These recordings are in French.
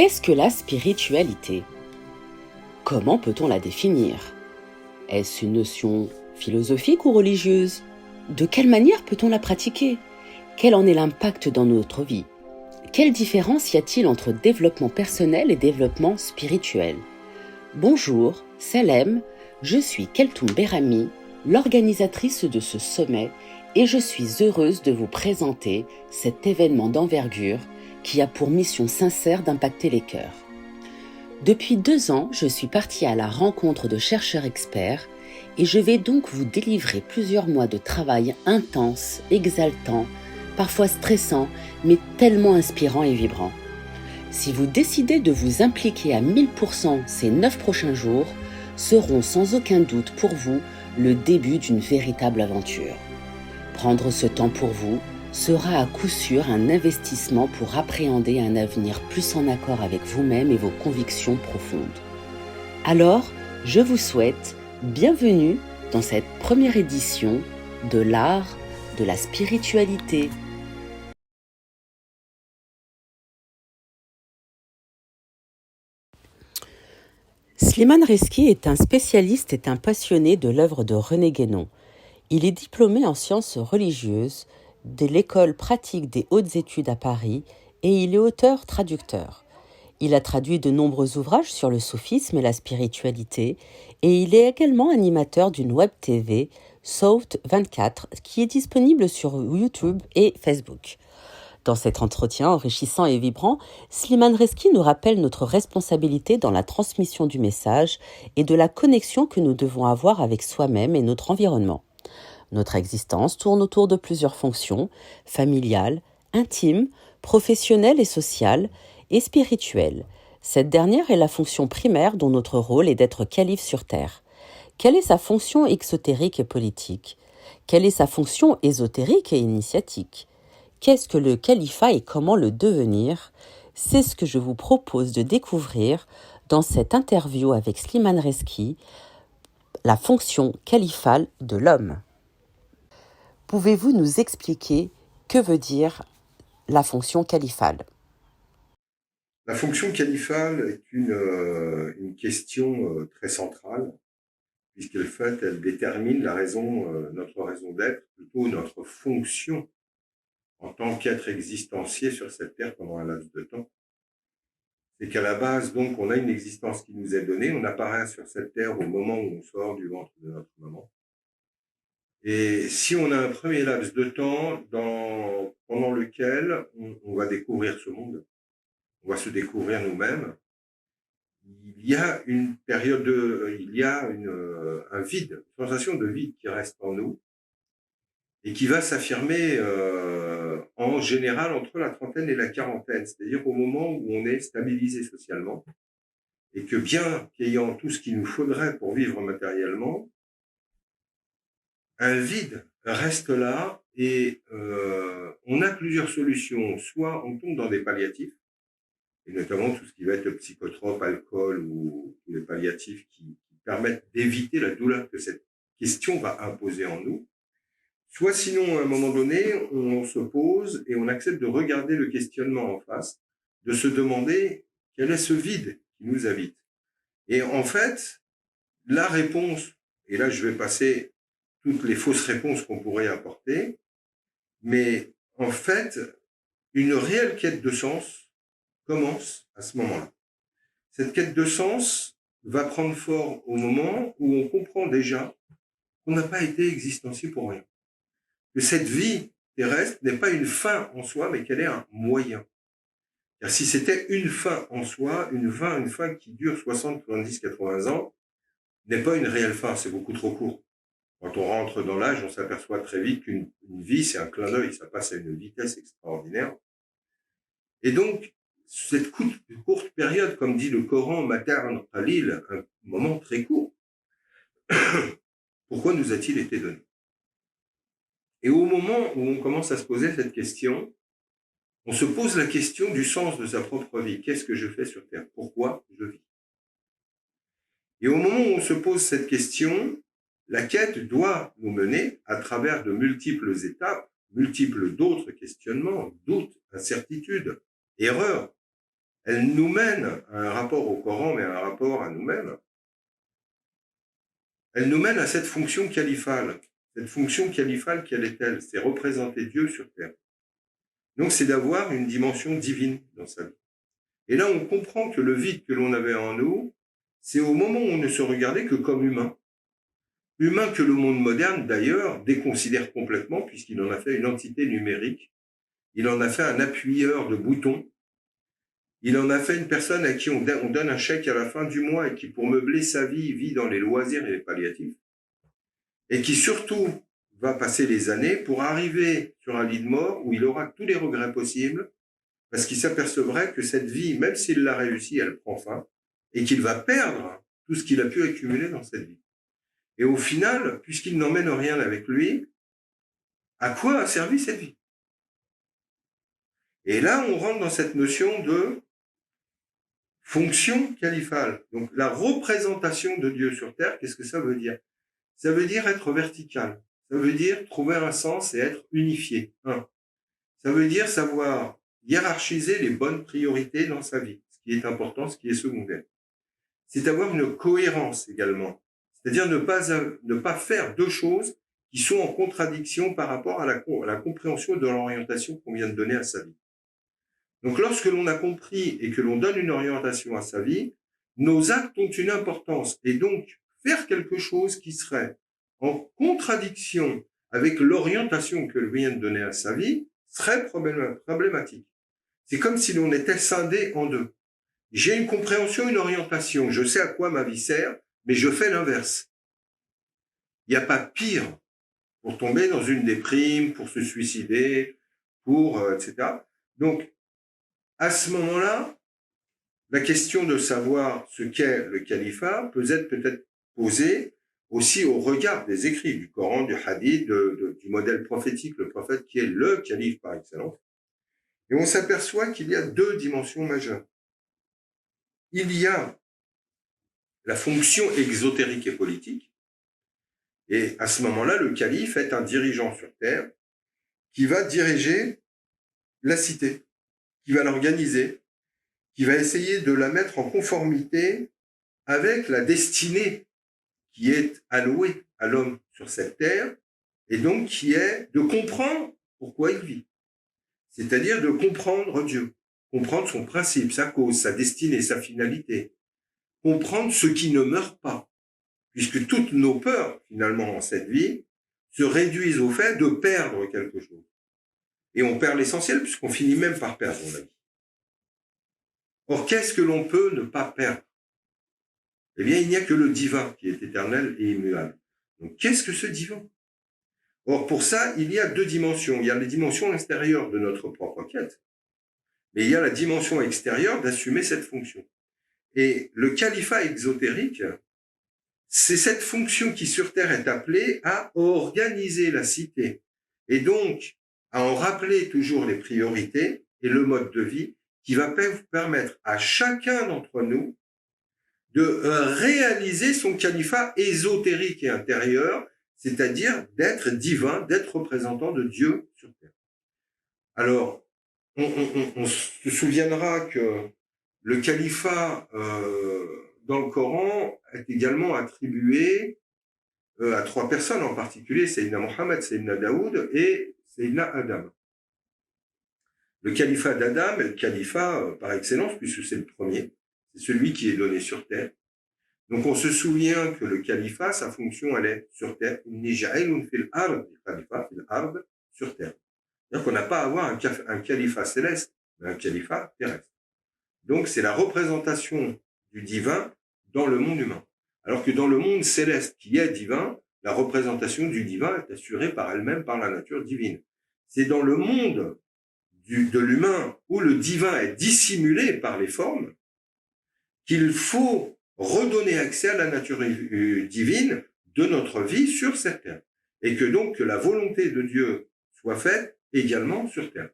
Qu'est-ce que la spiritualité? Comment peut-on la définir? Est-ce une notion philosophique ou religieuse? De quelle manière peut-on la pratiquer? Quel en est l'impact dans notre vie? Quelle différence y a-t-il entre développement personnel et développement spirituel? Bonjour, Salem, je suis Keltoum Berami, l'organisatrice de ce sommet, et je suis heureuse de vous présenter cet événement d'envergure qui a pour mission sincère d'impacter les cœurs. Depuis 2 ans, je suis partie à la rencontre de chercheurs experts et je vais donc vous délivrer plusieurs mois de travail intense, exaltant, parfois stressant, mais tellement inspirant et vibrant. Si vous décidez de vous impliquer à 1000%, ces 9 prochains jours seront sans aucun doute pour vous le début d'une véritable aventure. Prendre ce temps pour vous sera à coup sûr un investissement pour appréhender un avenir plus en accord avec vous-même et vos convictions profondes. Alors, je vous souhaite bienvenue dans cette première édition de l'art de la spiritualité. Slimane Rezki est un spécialiste et un passionné de l'œuvre de René Guénon. Il est diplômé en sciences religieuses de l'École pratique des hautes études à Paris et il est auteur-traducteur. Il a traduit de nombreux ouvrages sur le soufisme et la spiritualité et il est également animateur d'une web TV, Soft 24, qui est disponible sur YouTube et Facebook. Dans cet entretien enrichissant et vibrant, Slimane Rezki nous rappelle notre responsabilité dans la transmission du message et de la connexion que nous devons avoir avec soi-même et notre environnement. Notre existence tourne autour de plusieurs fonctions, familiales, intimes, professionnelles et sociales, et spirituelles. Cette dernière est la fonction primaire dont notre rôle est d'être calife sur Terre. Quelle est sa fonction exotérique et politique? Quelle est sa fonction ésotérique et initiatique? Qu'est-ce que le califat et comment le devenir? C'est ce que je vous propose de découvrir dans cette interview avec Slimane Rezki, la fonction califale de l'homme. Pouvez-vous nous expliquer que veut dire la fonction califale? La fonction califale est une question très centrale, puisqu'elle fait, elle détermine notre raison d'être, plutôt notre fonction en tant qu'être existencié sur cette terre pendant un laps de temps. C'est qu'à la base, donc, on a une existence qui nous est donnée, on apparaît sur cette terre au moment où on sort du ventre de notre maman. Et si on a un premier laps de temps pendant lequel on va découvrir ce monde, on va se découvrir nous-mêmes, il y a un vide, une sensation de vide qui reste en nous et qui va s'affirmer en général entre la trentaine et la quarantaine, c'est-à-dire au moment où on est stabilisé socialement et que bien qu'ayant tout ce qu'il nous faudrait pour vivre matériellement, un vide reste là et on a plusieurs solutions. Soit on tombe dans des palliatifs, et notamment tout ce qui va être psychotrope, alcool ou les palliatifs qui permettent d'éviter la douleur que cette question va imposer en nous. Soit sinon, à un moment donné, on se pose et on accepte de regarder le questionnement en face, de se demander quel est ce vide qui nous habite. Et en fait, la réponse, et là je vais passer toutes les fausses réponses qu'on pourrait apporter, mais en fait, une réelle quête de sens commence à ce moment-là. Cette quête de sens va prendre forme au moment où on comprend déjà qu'on n'a pas été existencié pour rien. Que cette vie terrestre n'est pas une fin en soi, mais qu'elle est un moyen. Car si c'était une fin en soi, une fin qui dure 60, 70, 80 ans, n'est pas une réelle fin, c'est beaucoup trop court. Quand on rentre dans l'âge, on s'aperçoit très vite qu'une vie, c'est un clin d'œil, ça passe à une vitesse extraordinaire. Et donc, cette courte période, comme dit le Coran, materne qalil, un moment très court, pourquoi nous a-t-il été donné? Et au moment où on commence à se poser cette question, on se pose la question du sens de sa propre vie. Qu'est-ce que je fais sur Terre? Pourquoi je vis? Et au moment où on se pose cette question, la quête doit nous mener à travers de multiples étapes, multiples d'autres questionnements, doutes, incertitudes, erreurs. elle nous mène à un rapport au Coran, mais à un rapport à nous-mêmes. Elle nous mène à cette fonction califale. Cette fonction califale, quelle est-elle? C'est représenter Dieu sur terre. Donc, c'est d'avoir une dimension divine dans sa vie. Et là, on comprend que le vide que l'on avait en nous, c'est au moment où on ne se regardait que comme humain. Humain que le monde moderne, d'ailleurs, déconsidère complètement, puisqu'il en a fait une entité numérique. Il en a fait un appuyeur de boutons. Il en a fait une personne à qui on donne un chèque à la fin du mois et qui, pour meubler sa vie, vit dans les loisirs et les palliatifs. Et qui, surtout, va passer les années pour arriver sur un lit de mort où il aura tous les regrets possibles, parce qu'il s'apercevrait que cette vie, même s'il l'a réussi, elle prend fin, et qu'il va perdre tout ce qu'il a pu accumuler dans cette vie. Et au final, puisqu'il n'emmène rien avec lui, à quoi a servi cette vie? Et là, on rentre dans cette notion de fonction califale. Donc, la représentation de Dieu sur terre, qu'est-ce que ça veut dire? Ça veut dire être vertical. Ça veut dire trouver un sens et être unifié. Ça veut dire savoir hiérarchiser les bonnes priorités dans sa vie, ce qui est important, ce qui est secondaire. C'est avoir une cohérence également. C'est-à-dire ne pas faire deux choses qui sont en contradiction par rapport à la compréhension de l'orientation qu'on vient de donner à sa vie. Donc, lorsque l'on a compris et que l'on donne une orientation à sa vie, nos actes ont une importance. Et donc, faire quelque chose qui serait en contradiction avec l'orientation que l'on vient de donner à sa vie serait problématique. C'est comme si l'on était scindé en deux. J'ai une compréhension, une orientation. Je sais à quoi ma vie sert, mais je fais l'inverse. Il n'y a pas pire pour tomber dans une déprime, pour se suicider, etc. Donc, à ce moment-là, la question de savoir ce qu'est le califat peut être peut-être posée aussi au regard des écrits du Coran, du Hadith, du modèle prophétique, le prophète qui est le calife par excellence. Et on s'aperçoit qu'il y a deux dimensions majeures. Il y a la fonction exotérique et politique, et à ce moment-là, le calife est un dirigeant sur terre qui va diriger la cité, qui va l'organiser, qui va essayer de la mettre en conformité avec la destinée qui est allouée à l'homme sur cette terre, et donc qui est de comprendre pourquoi il vit. C'est-à-dire de comprendre Dieu, comprendre son principe, sa cause, sa destinée, sa finalité, comprendre ce qui ne meurt pas, puisque toutes nos peurs, finalement, en cette vie, se réduisent au fait de perdre quelque chose. Et on perd l'essentiel, puisqu'on finit même par perdre la vie. Or, qu'est-ce que l'on peut ne pas perdre? Eh bien, il n'y a que le divin qui est éternel et immuable. Donc, qu'est-ce que ce divin? Or, pour ça, il y a deux dimensions. Il y a les dimensions extérieures de notre propre quête, mais il y a la dimension extérieure d'assumer cette fonction. Et le califat exotérique, c'est cette fonction qui sur Terre est appelée à organiser la cité et donc à en rappeler toujours les priorités et le mode de vie qui va permettre à chacun d'entre nous de réaliser son califat ésotérique et intérieur, c'est-à-dire d'être divin, d'être représentant de Dieu sur Terre. Alors, on se souviendra que le califat dans le Coran est également attribué à trois personnes en particulier, Sayyidina Mohammed, Sayyidina Daoud et Sayyidina Adam. Le califat d'Adam est le califat par excellence, puisque c'est le premier, c'est celui qui est donné sur terre. Donc on se souvient que le califat, sa fonction, elle est sur terre. Inni ja'ilun fil ard, califat fil ard, sur terre. C'est-à-dire qu'on n'a pas à avoir un califat céleste, mais un califat terrestre. Donc c'est la représentation du divin dans le monde humain. Alors que dans le monde céleste qui est divin, la représentation du divin est assurée par elle-même, par la nature divine. C'est dans le monde de l'humain où le divin est dissimulé par les formes qu'il faut redonner accès à la nature divine de notre vie sur cette terre. Et que donc que la volonté de Dieu soit faite également sur terre.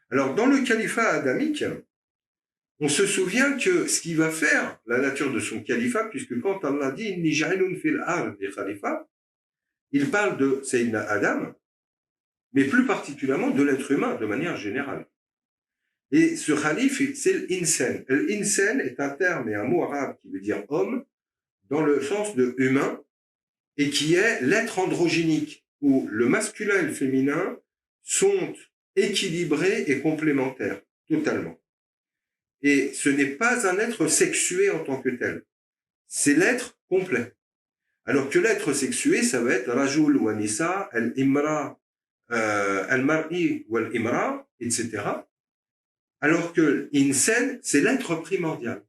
Alors dans le califat adamique, on se souvient que ce qui va faire la nature de son califat, puisque quand Allah dit « Inni ja'ilun fil ard » des khalifats, il parle de Sayyidina Adam, mais plus particulièrement de l'être humain de manière générale. Et ce khalif, c'est l'insan. L'insan est un terme et un mot arabe qui veut dire homme, dans le sens de humain, et qui est l'être androgynique, où le masculin et le féminin sont équilibrés et complémentaires, totalement. Et ce n'est pas un être sexué en tant que tel. C'est l'être complet. Alors que l'être sexué, ça va être rajul wa nisa, al-imra, al-mar'i wa al-imra, etc. Alors que l'insan, c'est l'être primordial,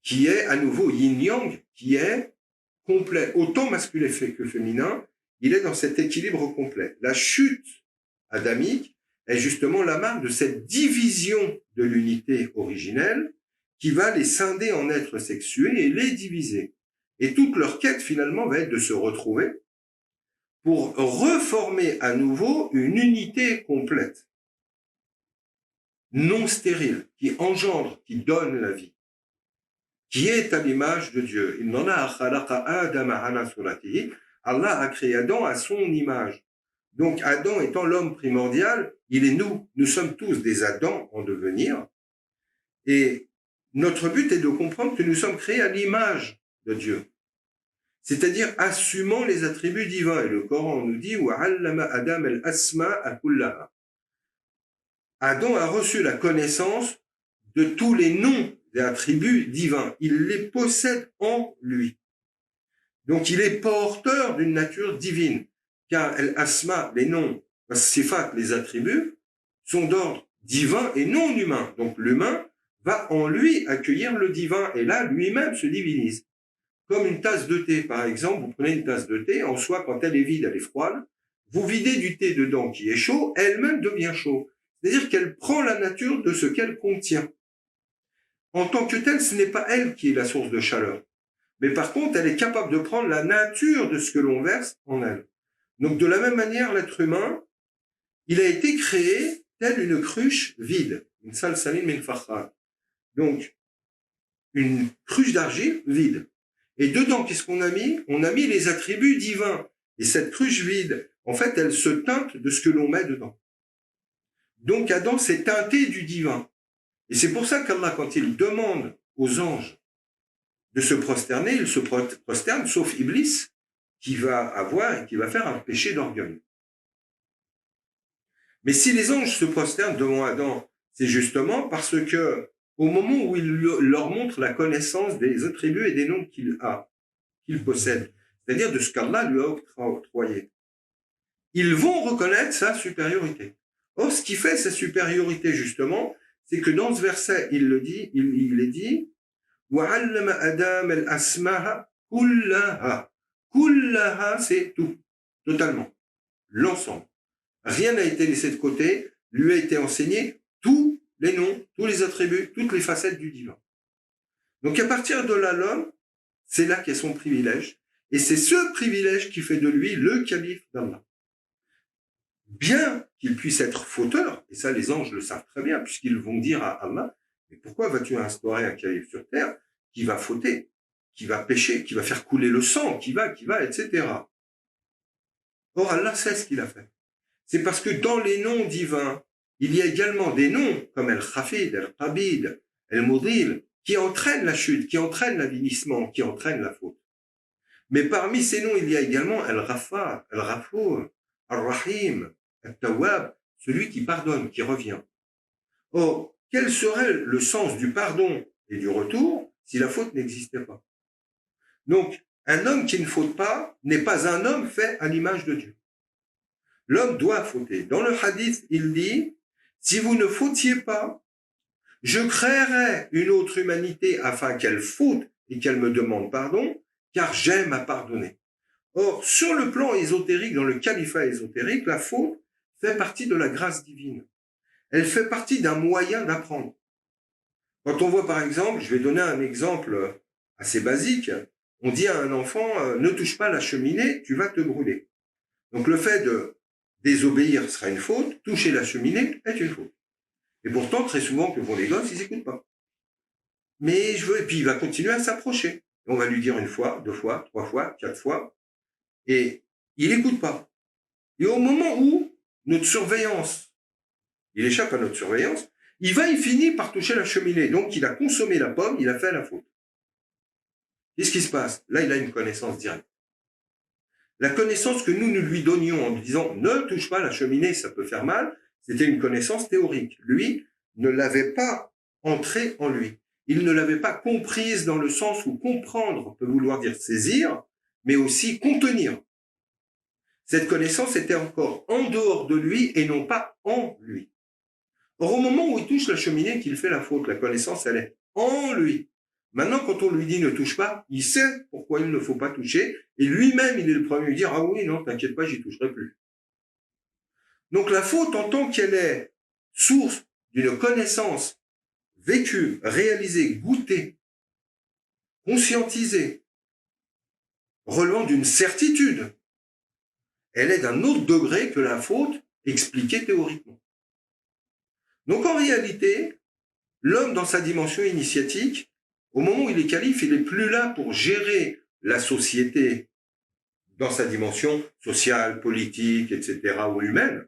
qui est à nouveau yin-yang, qui est complet, autant masculin que féminin, il est dans cet équilibre complet. La chute adamique est justement la marque de cette division de l'unité originelle qui va les scinder en êtres sexués et les diviser. Et toute leur quête finalement va être de se retrouver pour reformer à nouveau une unité complète, non stérile, qui engendre, qui donne la vie, qui est à l'image de Dieu. Allah a créé Adam à son image. Donc Adam étant l'homme primordial, il est nous. Nous sommes tous des Adams en devenir. Et notre but est de comprendre que nous sommes créés à l'image de Dieu. C'est-à-dire assumant les attributs divins. Et le Coran nous dit Adam a reçu la connaissance de tous les noms des attributs divins. Il les possède en lui. Donc il est porteur d'une nature divine. Car al-asma, les noms, sifat, les attributs, sont d'ordre divin et non humain. Donc l'humain va en lui accueillir le divin et là, lui-même se divinise. Comme une tasse de thé, par exemple, vous prenez une tasse de thé, en soi, quand elle est vide, elle est froide, vous videz du thé dedans qui est chaud, elle-même devient chaud. C'est-à-dire qu'elle prend la nature de ce qu'elle contient. En tant que telle, ce n'est pas elle qui est la source de chaleur. Mais par contre, elle est capable de prendre la nature de ce que l'on verse en elle. Donc de la même manière, l'être humain, il a été créé tel une cruche vide, une salsaline min fakhar. Donc une cruche d'argile vide. Et dedans, qu'est-ce qu'on a mis? On a mis les attributs divins. Et cette cruche vide, en fait, elle se teinte de ce que l'on met dedans. Donc Adam s'est teinté du divin. Et c'est pour ça qu'Allah, quand il demande aux anges de se prosterner, ils se prosternent, sauf Iblis, qui va avoir et qui va faire un péché d'orgueil. Mais si les anges se prosternent devant Adam, c'est justement parce que au moment où il leur montre la connaissance des attributs et des noms qu'il a, qu'il possède, c'est-à-dire de ce qu'Allah lui a octroyé, ils vont reconnaître sa supériorité. Or, ce qui fait sa supériorité, justement, c'est que dans ce verset, il est dit, وَعَلَّمَ آدَمَ الْأَسْمَاءَ كُلَّهَا. Kullaha, c'est tout, totalement, l'ensemble. Rien n'a été laissé de côté, lui a été enseigné tous les noms, tous les attributs, toutes les facettes du divin. Donc à partir de là, l'homme, c'est là qu'est son privilège, et c'est ce privilège qui fait de lui le calife d'Allah. Bien qu'il puisse être fauteur, et ça les anges le savent très bien, puisqu'ils vont dire à Allah, mais pourquoi vas-tu instaurer un calife sur terre qui va fauter, qui va pécher, qui va faire couler le sang, qui va, etc. Or Allah sait ce qu'il a fait. C'est parce que dans les noms divins, il y a également des noms comme El-Khafid, El-Qabid, El-Mudil, qui entraînent la chute, qui entraînent l'avilissement, qui entraînent la faute. Mais parmi ces noms, il y a également El-Ghaffar, El-Ghafour, El-Rahim, El-Tawwab, celui qui pardonne, qui revient. Or, quel serait le sens du pardon et du retour si la faute n'existait pas? Donc, un homme qui ne faute pas n'est pas un homme fait à l'image de Dieu. L'homme doit fauter. Dans le hadith, il dit, si vous ne fautiez pas, je créerai une autre humanité afin qu'elle faute et qu'elle me demande pardon, car j'aime à pardonner. Or, sur le plan ésotérique, dans le califat ésotérique, la faute fait partie de la grâce divine. Elle fait partie d'un moyen d'apprendre. Quand on voit par exemple, je vais donner un exemple assez basique, on dit à un enfant, ne touche pas la cheminée, tu vas te brûler. Donc le fait de désobéir sera une faute, toucher la cheminée est une faute. Et pourtant, très souvent, que font les gosses, ils n'écoutent pas. Mais et puis il va continuer à s'approcher. On va lui dire une fois, 2 fois, 3 fois, 4 fois, et il n'écoute pas. Et au moment où notre surveillance, il échappe à notre surveillance, il finit par toucher la cheminée. Donc, il a consommé la pomme, il a fait la faute. Qu'est-ce qui se passe? Là, il a une connaissance directe. La connaissance que nous lui donnions en lui disant « ne touche pas la cheminée, ça peut faire mal », c'était une connaissance théorique. Lui ne l'avait pas entrée en lui. Il ne l'avait pas comprise dans le sens où comprendre peut vouloir dire saisir, mais aussi contenir. Cette connaissance était encore en dehors de lui et non pas en lui. Or, au moment où il touche la cheminée, qu'il fait la faute, la connaissance, elle est en lui. Maintenant, quand on lui dit ne touche pas, il sait pourquoi il ne faut pas toucher, et lui-même, il est le premier à lui dire, ah oui, non, t'inquiète pas, j'y toucherai plus. Donc la faute, en tant qu'elle est source d'une connaissance vécue, réalisée, goûtée, conscientisée, relevant d'une certitude, elle est d'un autre degré que la faute expliquée théoriquement. Donc en réalité, l'homme dans sa dimension initiatique, au moment où il est calife, il n'est plus là pour gérer la société dans sa dimension sociale, politique, etc., ou humaine.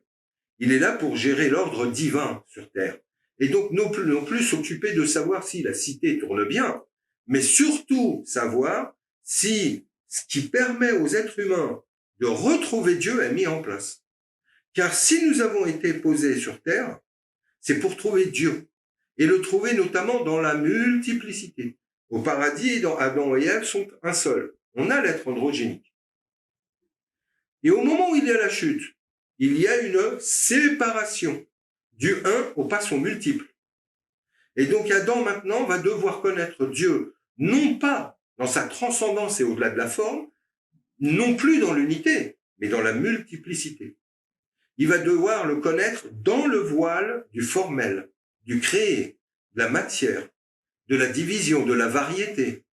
Il est là pour gérer l'ordre divin sur Terre. Et donc non plus s'occuper de savoir si la cité tourne bien, mais surtout savoir si ce qui permet aux êtres humains de retrouver Dieu est mis en place. Car si nous avons été posés sur Terre, c'est pour trouver Dieu. Et le trouver notamment dans la multiplicité. Au paradis, Adam et Ève sont un seul. On a l'être androgénique. Et au moment où il y a la chute, il y a une séparation du un au pas son multiple. Et donc Adam maintenant va devoir connaître Dieu, non pas dans sa transcendance et au-delà de la forme, non plus dans l'unité, mais dans la multiplicité. Il va devoir le connaître dans le voile du formel, du créé, de la matière, de la division, de la variété.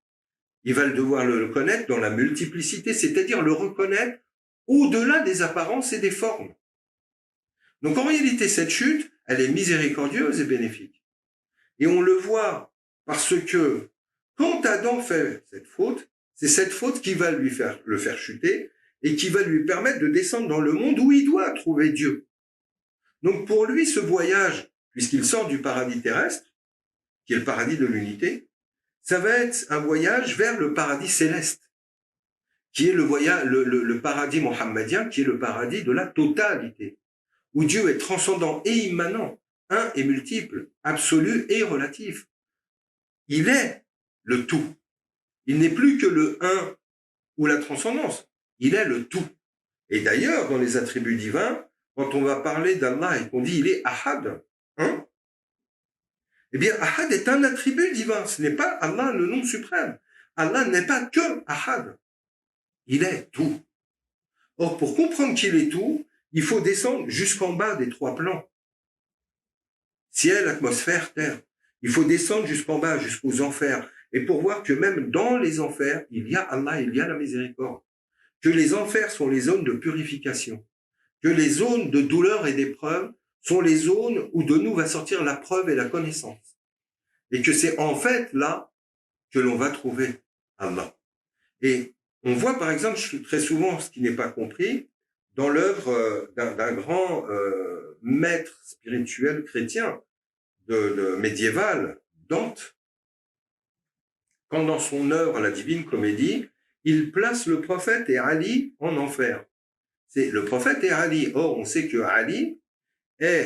Il va devoir le connaître dans la multiplicité, c'est-à-dire le reconnaître au-delà des apparences et des formes. Donc en réalité, cette chute, elle est miséricordieuse et bénéfique. Et on le voit parce que quand Adam fait cette faute, c'est cette faute qui va le faire chuter et qui va lui permettre de descendre dans le monde où il doit trouver Dieu. Donc pour lui, ce voyage, puisqu'il sort du paradis terrestre, qui est le paradis de l'unité, ça va être un voyage vers le paradis céleste, qui est le paradis mohammedien, qui est le paradis de la totalité, où Dieu est transcendant et immanent, un et multiple, absolu et relatif. Il est le tout. Il n'est plus que le un ou la transcendance. Il est le tout. Et d'ailleurs, dans les attributs divins, quand on va parler d'Allah et qu'on dit il est Ahad, hein, eh bien, Ahad est un attribut divin. Ce n'est pas Allah le nom suprême. Allah n'est pas que Ahad. Il est tout. Or, pour comprendre qu'il est tout, il faut descendre jusqu'en bas des trois plans. Ciel, atmosphère, terre. Il faut descendre jusqu'en bas, jusqu'aux enfers. Et pour voir que même dans les enfers, il y a Allah, il y a la miséricorde. Que les enfers sont les zones de purification. Que les zones de douleur et d'épreuve sont les zones où de nous va sortir la preuve et la connaissance. Et que c'est en fait là que l'on va trouver Allah. Et on voit par exemple très souvent ce qui n'est pas compris dans l'œuvre d'un grand maître spirituel chrétien médiéval, Dante, quand dans son œuvre La Divine Comédie, il place le prophète et Ali en enfer. C'est le prophète et Ali. Or, on sait que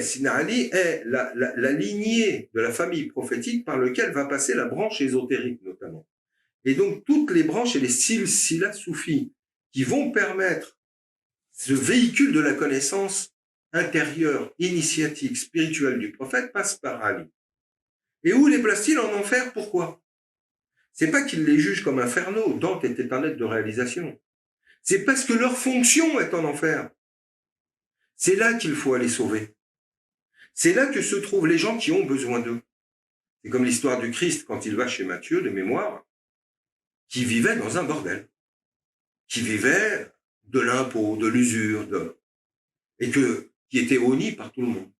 Sina Ali est la lignée de la famille prophétique par laquelle va passer la branche ésotérique notamment. Et donc, toutes les branches et les silsilas soufis qui vont permettre ce véhicule de la connaissance intérieure, initiatique, spirituelle du prophète passe par Ali. Et où les place-t-il en enfer? Pourquoi? C'est pas qu'il les juge comme infernaux, Dante était un être de réalisation. C'est parce que leur fonction est en enfer. C'est là qu'il faut aller sauver. C'est là que se trouvent les gens qui ont besoin d'eux. C'est comme l'histoire du Christ quand il va chez Matthieu, de mémoire, qui vivait dans un bordel, qui vivait de l'impôt, de l'usure, et qui était honni par tout le monde.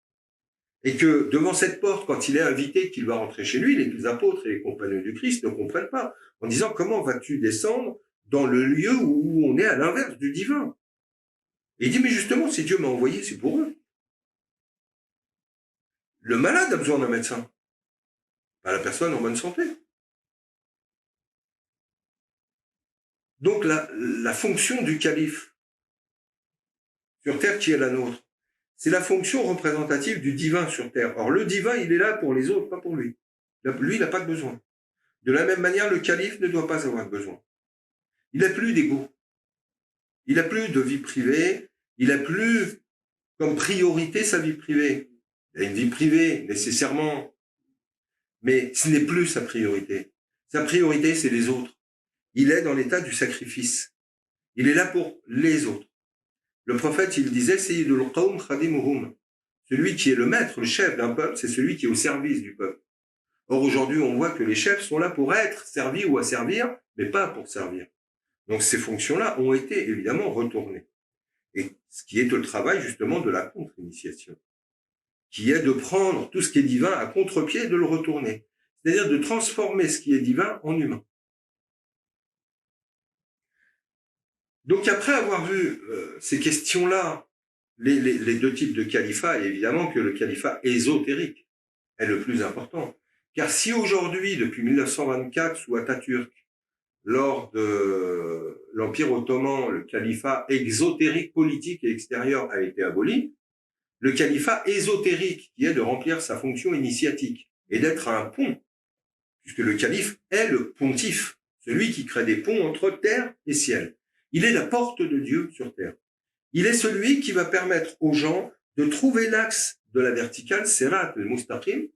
Et que devant cette porte, quand il est invité, qu'il va rentrer chez lui, les apôtres et les compagnons du Christ ne comprennent pas, en disant comment vas-tu descendre dans le lieu où on est à l'inverse du divin? Et il dit, mais justement, si Dieu m'a envoyé, c'est pour eux. Le malade a besoin d'un médecin, pas la personne en bonne santé. Donc la fonction du calife sur terre qui est la nôtre, c'est la fonction représentative du divin sur terre. Or, le divin, il est là pour les autres, pas pour lui. Lui, il n'a pas de besoin. De la même manière, le calife ne doit pas avoir besoin. Il n'a plus d'ego. Il n'a plus de vie privée. Il n'a plus comme priorité sa vie privée. Il a une vie privée, nécessairement. Mais ce n'est plus sa priorité. Sa priorité, c'est les autres. Il est dans l'état du sacrifice. Il est là pour les autres. Le prophète, il disait, Sayyidul Qawm khadimuhum. Celui qui est le maître, le chef d'un peuple, c'est celui qui est au service du peuple. Or, aujourd'hui, on voit que les chefs sont là pour être servis ou à servir, mais pas pour servir. Donc, ces fonctions-là ont été évidemment retournées. Et ce qui est le travail, justement, de la contre-initiation, qui est de prendre tout ce qui est divin à contre-pied et de le retourner. C'est-à-dire de transformer ce qui est divin en humain. Donc, après avoir vu ces questions-là, les deux types de califat, et évidemment que le califat ésotérique est le plus important. Car si aujourd'hui, depuis 1924, sous Atatürk, lors de l'Empire ottoman, le califat exotérique politique et extérieur a été aboli, le califat ésotérique, qui est de remplir sa fonction initiatique et d'être un pont, puisque le calife est le pontife, celui qui crée des ponts entre terre et ciel. Il est la porte de Dieu sur terre. Il est celui qui va permettre aux gens de trouver l'axe de la verticale, Sirat al-Mustaqim.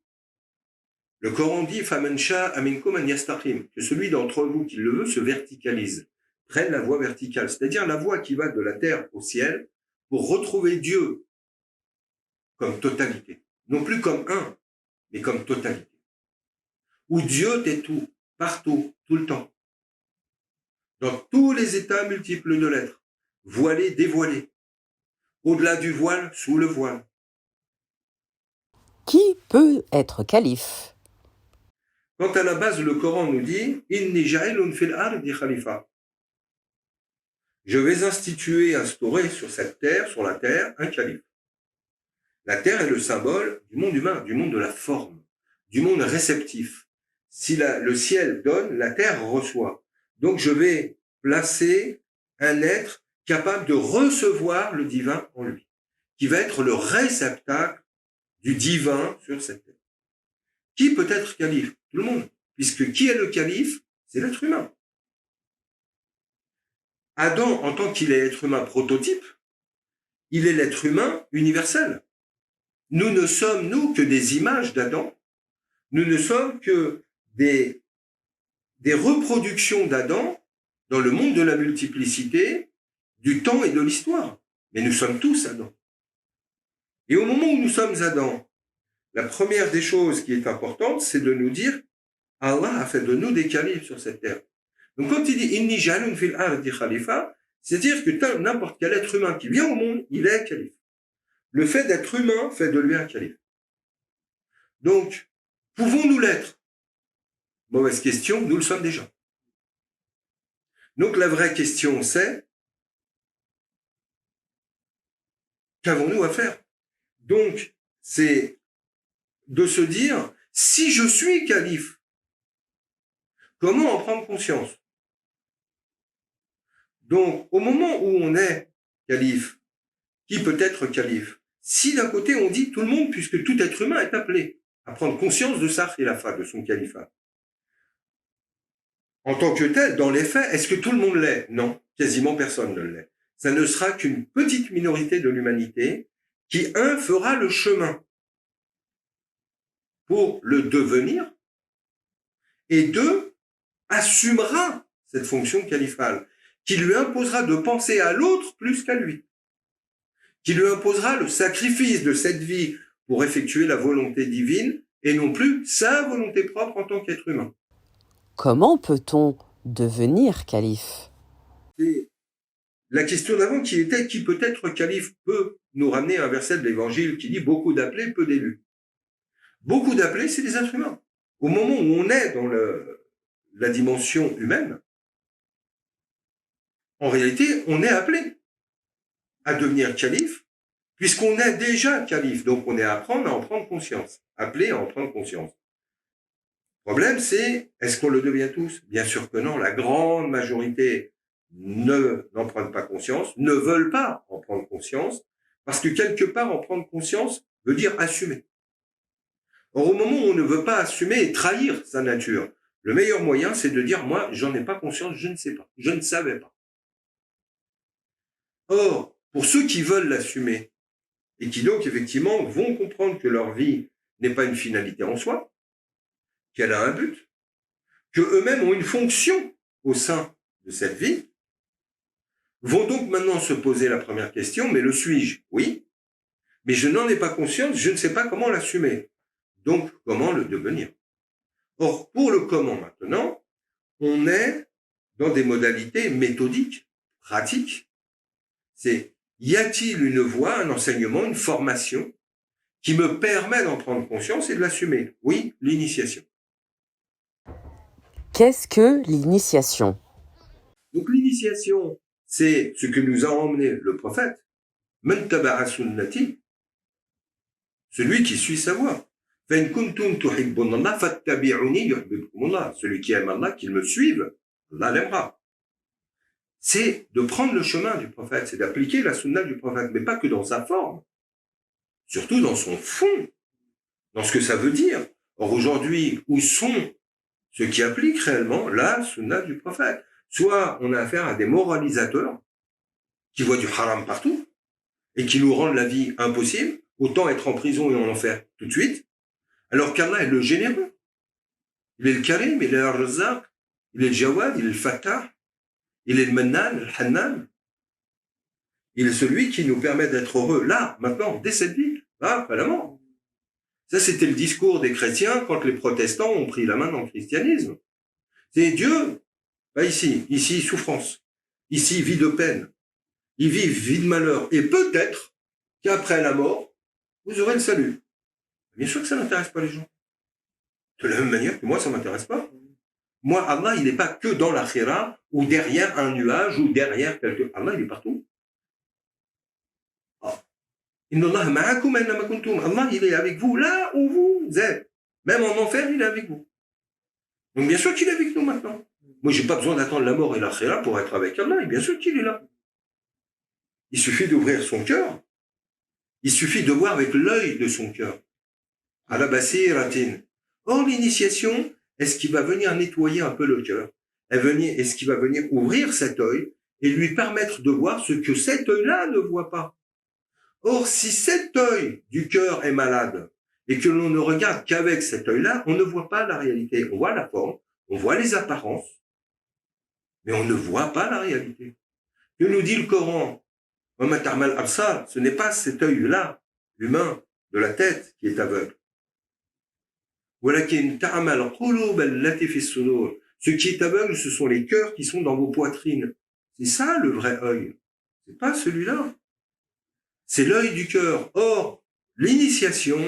Le Coran dit فَمَنْ شَاءَ مِنْكُمْ أَنْ يَسْتَقِيمَ, que celui d'entre vous qui le veut se verticalise, prenne la voie verticale, c'est-à-dire la voie qui va de la terre au ciel pour retrouver Dieu comme totalité, non plus comme un, mais comme totalité. Où Dieu est tout, partout, tout le temps, dans tous les états multiples de l'être, voilé, dévoilé, au-delà du voile, sous le voile. Qui peut être calife? Quant à la base, le Coran nous dit « Inni ja'ilun fil ardi khalifa ». Je vais instaurer sur cette terre, sur la terre, un calife. La terre est le symbole du monde humain, du monde de la forme, du monde réceptif. Si le ciel donne, la terre reçoit. Donc je vais placer un être capable de recevoir le divin en lui, qui va être le réceptacle du divin sur cette terre. Qui peut être calife? Tout le monde. Puisque qui est le calife? C'est l'être humain. Adam, en tant qu'il est l'être humain prototype, il est l'être humain universel. Nous ne sommes, nous, que des images d'Adam. Nous ne sommes que des reproductions d'Adam dans le monde de la multiplicité, du temps et de l'histoire. Mais nous sommes tous Adam. Et au moment où nous sommes Adam, la première des choses qui est importante, c'est de nous dire Allah a fait de nous des califes sur cette terre. Donc quand il dit Inni ja'alun fil ardi khalifa, c'est-à-dire que n'importe quel être humain qui vient au monde, il est calife. Le fait d'être humain fait de lui un calife. Donc, pouvons-nous l'être? Mauvaise question, nous le sommes déjà. Donc la vraie question c'est, qu'avons-nous à faire? Donc, c'est de se dire, si je suis calife, comment en prendre conscience? Donc, au moment où on est calife, qui peut être calife? Si d'un côté on dit tout le monde, puisque tout être humain est appelé à prendre conscience de sa khilafa, de son califat. En tant que tel, dans les faits, est-ce que tout le monde l'est? Non, quasiment personne ne l'est. Ça ne sera qu'une petite minorité de l'humanité qui, un, fera le chemin pour le devenir, et deux, assumera cette fonction califale, qui lui imposera de penser à l'autre plus qu'à lui, qui lui imposera le sacrifice de cette vie pour effectuer la volonté divine, et non plus sa volonté propre en tant qu'être humain. Comment peut-on devenir calife? Et la question d'avant qui était qui peut être calife peut nous ramener à un verset de l'Évangile qui dit beaucoup d'appelés, peu d'élus. Beaucoup d'appelés, c'est des êtres humains. Au moment où on est dans la dimension humaine, en réalité, on est appelé à devenir calife puisqu'on est déjà calife, donc on est à apprendre à en prendre conscience, appelé à en prendre conscience. Le problème, c'est, est-ce qu'on le devient tous? Bien sûr que non, la grande majorité n'en prennent pas conscience, ne veulent pas en prendre conscience, parce que quelque part, en prendre conscience veut dire assumer. Or, au moment où on ne veut pas assumer et trahir sa nature, le meilleur moyen, c'est de dire, moi, j'en ai pas conscience, je ne sais pas, je ne savais pas. Or, pour ceux qui veulent l'assumer, et qui donc, effectivement, vont comprendre que leur vie n'est pas une finalité en soi, qu'elle a un but, que eux-mêmes ont une fonction au sein de cette vie, vont donc maintenant se poser la première question, mais le suis-je? Oui, mais je n'en ai pas conscience, je ne sais pas comment l'assumer. Donc, comment le devenir? Or, pour le comment maintenant, on est dans des modalités méthodiques, pratiques. C'est, y a-t-il une voie, un enseignement, une formation qui me permet d'en prendre conscience et de l'assumer? Oui, l'initiation. Qu'est-ce que l'initiation? Donc l'initiation, c'est ce que nous a emmené le prophète, Man taba'a sunnati, celui qui suit sa voie. Fa in kuntum tuhibbuna Allah fattabi'uni yuhibbukum Allah. Celui qui aime Allah, qu'il me suive, Allah l'aimera. C'est de prendre le chemin du prophète, c'est d'appliquer la sunna du prophète, mais pas que dans sa forme, surtout dans son fond, dans ce que ça veut dire. Or aujourd'hui, où sont ceux qui appliquent réellement la sunna du prophète? Soit on a affaire à des moralisateurs qui voient du haram partout et qui nous rendent la vie impossible, autant être en prison et en enfer tout de suite, alors qu'Allah est le généreux. Il est le Karim, il est le Razzaq, il est le Jawad, il est le Fattah, il est le Mannan, le Hannan. Il est celui qui nous permet d'être heureux là, maintenant, dès cette vie, après la mort. Ça, c'était le discours des chrétiens quand les protestants ont pris la main dans le christianisme. C'est Dieu, pas ici, souffrance. Ici, vie de peine. Ils vivent vie de malheur. Et peut-être qu'après la mort, vous aurez le salut. Bien sûr que ça n'intéresse pas les gens. De la même manière que moi, ça m'intéresse pas. Moi, Allah, il n'est pas que dans l'akhira ou derrière un nuage ou derrière quelque... Allah, il est partout. Inna Allah ma'akum annama kuntum. Allah, il est avec vous là où vous êtes. Même en enfer, il est avec vous. Donc, bien sûr qu'il est avec nous maintenant. Moi, j'ai pas besoin d'attendre la mort et l'akhira pour être avec Allah. Et bien sûr qu'il est là. Il suffit d'ouvrir son cœur. Il suffit de voir avec l'œil de son cœur. Ala basiratin. Or, l'initiation, est-ce qu'il va venir nettoyer un peu le cœur? Est-ce qu'il va venir ouvrir cet œil et lui permettre de voir ce que cet œil-là ne voit pas? Or, si cet œil du cœur est malade et que l'on ne regarde qu'avec cet œil-là, on ne voit pas la réalité. On voit la forme, on voit les apparences, mais on ne voit pas la réalité. Que nous dit le Coran? Ce n'est pas cet œil-là, l'humain, de la tête, qui est aveugle. Ce qui est aveugle, ce sont les cœurs qui sont dans vos poitrines. C'est ça le vrai œil. C'est pas celui-là. C'est l'œil du cœur. Or, l'initiation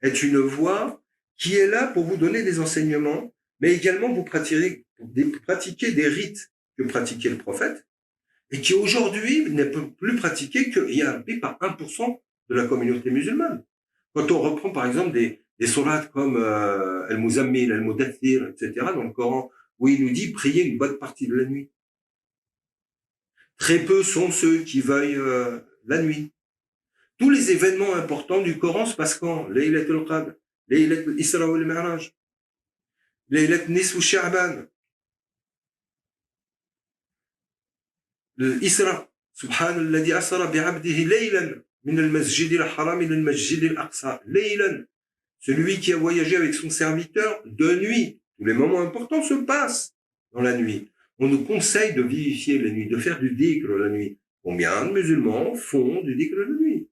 est une voie qui est là pour vous donner des enseignements, mais également vous pratiquer des rites que pratiquait le prophète, et qui aujourd'hui n'est plus pratiqué qu'il y a par 1% de la communauté musulmane. Quand on reprend par exemple des sourates comme Al-Muzammil, Al-Mudaththir, etc. dans le Coran, où il nous dit prier une bonne partie de la nuit. Très peu sont ceux qui veuillent la nuit. Tous les événements importants du Coran se passent quand? Laylatul Qadr, Laylatul Isra wal Mi'raj, Laylat Nisf Sha'ban, l'Isra, Subhanalladhi asra bi'abdihi laylan min al-masjid al-haram ila al-masjid al-aqsa, laylan. Celui qui a voyagé avec son serviteur de nuit. Tous les moments importants se passent dans la nuit. On nous conseille de vivifier la nuit, de faire du dhikr la nuit. Combien de musulmans font du dhikr la nuit?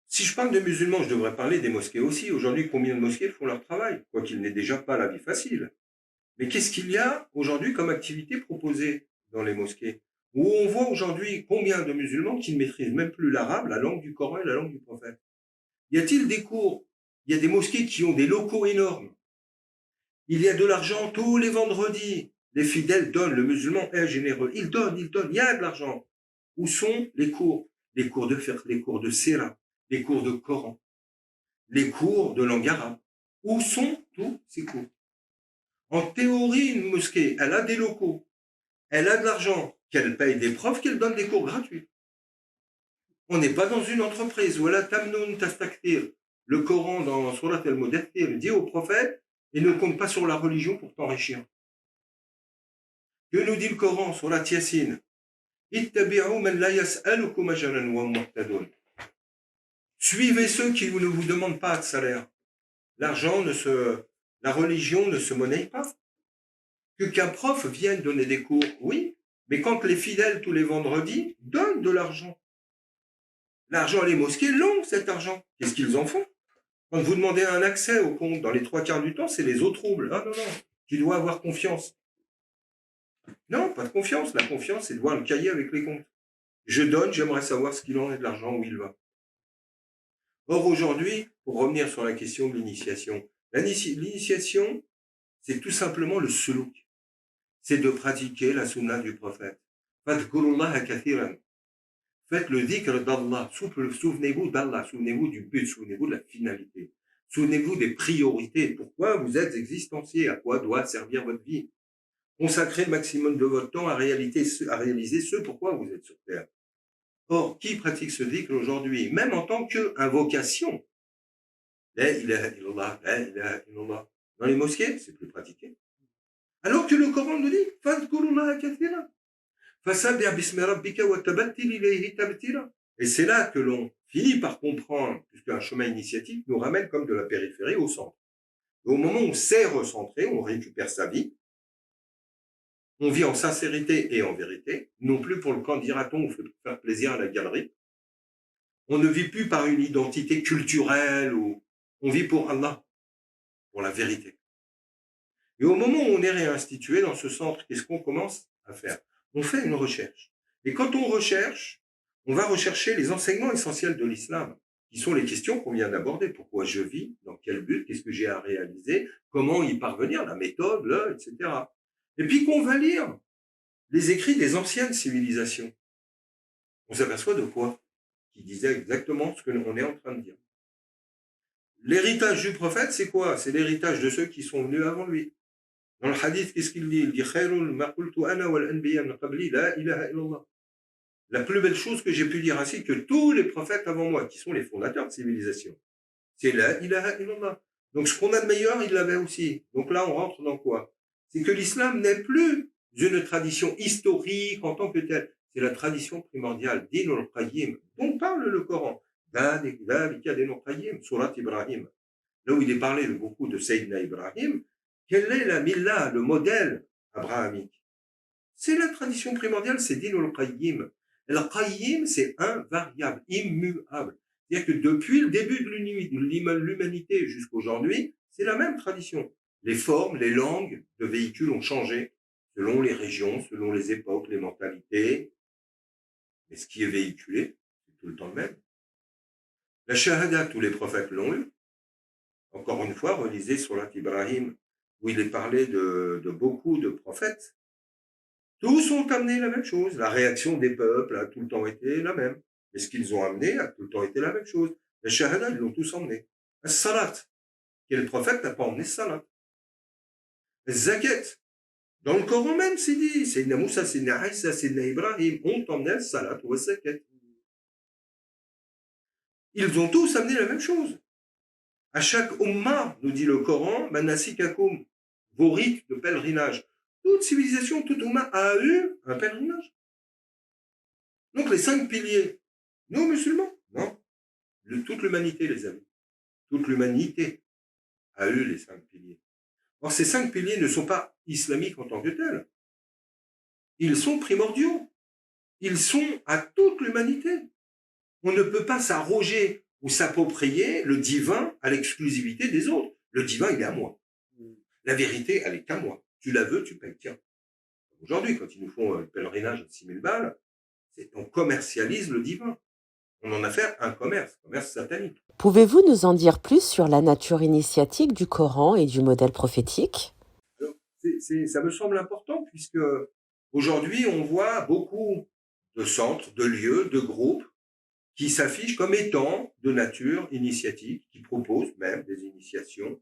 Si je parle de musulmans, je devrais parler des mosquées aussi. Aujourd'hui, combien de mosquées font leur travail? Quoiqu'il n'est déjà pas la vie facile. Mais qu'est-ce qu'il y a aujourd'hui comme activité proposée dans les mosquées? Où on voit aujourd'hui combien de musulmans qui ne maîtrisent même plus l'arabe, la langue du Coran et la langue du prophète? Y a-t-il des cours? Il y a des mosquées qui ont des locaux énormes. Il y a de l'argent tous les vendredis. Les fidèles donnent, le musulman est généreux. Il donne, il y a de l'argent. Où sont les cours? Les cours de fiqh, les cours de sira, les cours de Coran, les cours de langue arabe. Où sont tous ces cours? En théorie, une mosquée, elle a des locaux, elle a de l'argent, qu'elle paye des profs, qu'elle donne des cours gratuits. On n'est pas dans une entreprise. Voilà, tamnoun tastakthir. Le Coran dans Surat al-Mudaththir dit au prophète, et ne compte pas sur la religion pour t'enrichir. Que nous dit le Coran, Surat Yasin? Ittabi'u man la yas'alukum ajran wa hum muhtadun. Suivez ceux qui ne vous demandent pas de salaire. La religion ne se monnaie pas. Qu'un prof vienne donner des cours, oui, mais quand les fidèles tous les vendredis donnent de l'argent. L'argent, les mosquées l'ont, cet argent. Qu'est-ce qu'ils en font? Quand vous demandez un accès au compte, dans les 3/4 du temps, c'est les eaux troubles. Ah non, non, tu dois avoir confiance. Non, pas de confiance. La confiance, c'est de voir le cahier avec les comptes. Je donne, j'aimerais savoir ce qu'il en est de l'argent, où il va. Or, aujourd'hui, pour revenir sur la question de l'initiation, l'initiation, c'est tout simplement le suluk. C'est de pratiquer la sunna du prophète. Fadhkurullaha kathiran. Faites le dhikr d'Allah. Souvenez-vous d'Allah. Souvenez-vous du but. Souvenez-vous de la finalité. Souvenez-vous des priorités. Pourquoi vous êtes existencier? À quoi doit servir votre vie? Consacrez le maximum de votre temps à réaliser ce pourquoi vous êtes sur Terre. Or, qui pratique ce dhikr aujourd'hui? Même en tant qu'invocation. La ilaha illallah, la ilaha illallah. Dans les mosquées, c'est plus pratiqué. Alors que le Coran nous dit, fadhkurullaha kathiran. Et c'est là que l'on finit par comprendre, puisqu'un chemin initiatique nous ramène comme de la périphérie au centre. Et au moment où on s'est recentré, on récupère sa vie, on vit en sincérité et en vérité, non plus pour le camp dira-t-on ou faire plaisir à la galerie. On ne vit plus par une identité culturelle, ou on vit pour Allah, pour la vérité. Et au moment où on est réinstitué dans ce centre, qu'est-ce qu'on commence à faire? On fait une recherche. Et quand on recherche, on va rechercher les enseignements essentiels de l'islam, qui sont les questions qu'on vient d'aborder. Pourquoi je vis? Dans quel but? Qu'est-ce que j'ai à réaliser? Comment y parvenir? La méthode, etc. Et puis qu'on va lire les écrits des anciennes civilisations. On s'aperçoit de quoi? Qui disait exactement ce que l'on est en train de dire. L'héritage du prophète, c'est quoi? C'est l'héritage de ceux qui sont venus avant lui. Dans le hadith, qu'est-ce qu'il dit? Il dit la plus belle chose que j'ai pu dire ainsi que tous les prophètes avant moi, qui sont les fondateurs de civilisation, c'est la ilaha illallah. Donc ce qu'on a de meilleur, il l'avait aussi. Donc là, on rentre dans quoi? C'est que l'islam n'est plus une tradition historique en tant que telle. C'est la tradition primordiale, din al-qayyim, dont parle le Coran. Surat Ibrahim. Là où il est parlé beaucoup de Sayyidina Ibrahim, quelle est la milla, le modèle abrahamique? C'est la tradition primordiale, c'est din al-qayyim. Al-qayyim, c'est invariable, immuable. C'est-à-dire que depuis le début de l'humanité jusqu'aujourd'hui, c'est la même tradition. Les formes, les langues de véhicules ont changé selon les régions, selon les époques, les mentalités. Mais ce qui est véhiculé, c'est tout le temps le même. La shahada, tous les prophètes l'ont eu. Encore une fois, relisez Surat Ibrahim, où il est parlé de beaucoup de prophètes. Tous ont amené la même chose. La réaction des peuples a tout le temps été la même. Et ce qu'ils ont amené a tout le temps été la même chose. Les shahada, ils l'ont tous emmené. Le salat. Quel prophète n'a pas emmené ce salat? Le zakat. Dans le Coran même, c'est dit. Sayyidina Moussa, Sayyidina Isa, Sayyidina Ibrahim ont emmené le salat ou le zakat. Ils ont tous amené la même chose. À chaque umma, nous dit le Coran, manasikakum, vos rites de pèlerinage. Toute civilisation, toute umma a eu un pèlerinage. Donc les 5 piliers, nous musulmans, non. Toute l'humanité les a eu. Toute l'humanité a eu les 5 piliers. Or ces 5 piliers ne sont pas islamiques en tant que tels. Ils sont primordiaux. Ils sont à toute l'humanité. On ne peut pas s'arroger ou s'approprier le divin à l'exclusivité des autres. Le divin, il est à moi. La vérité, elle est qu'à moi. Tu la veux, tu payes. Tiens. Aujourd'hui, quand ils nous font le pèlerinage de 6000 balles, on commercialise le divin. On en a fait un commerce satanique. Pouvez-vous nous en dire plus sur la nature initiatique du Coran et du modèle prophétique? Alors, ça me semble important puisque aujourd'hui, on voit beaucoup de centres, de lieux, de groupes qui s'affichent comme étant de nature initiatique, qui proposent même des initiations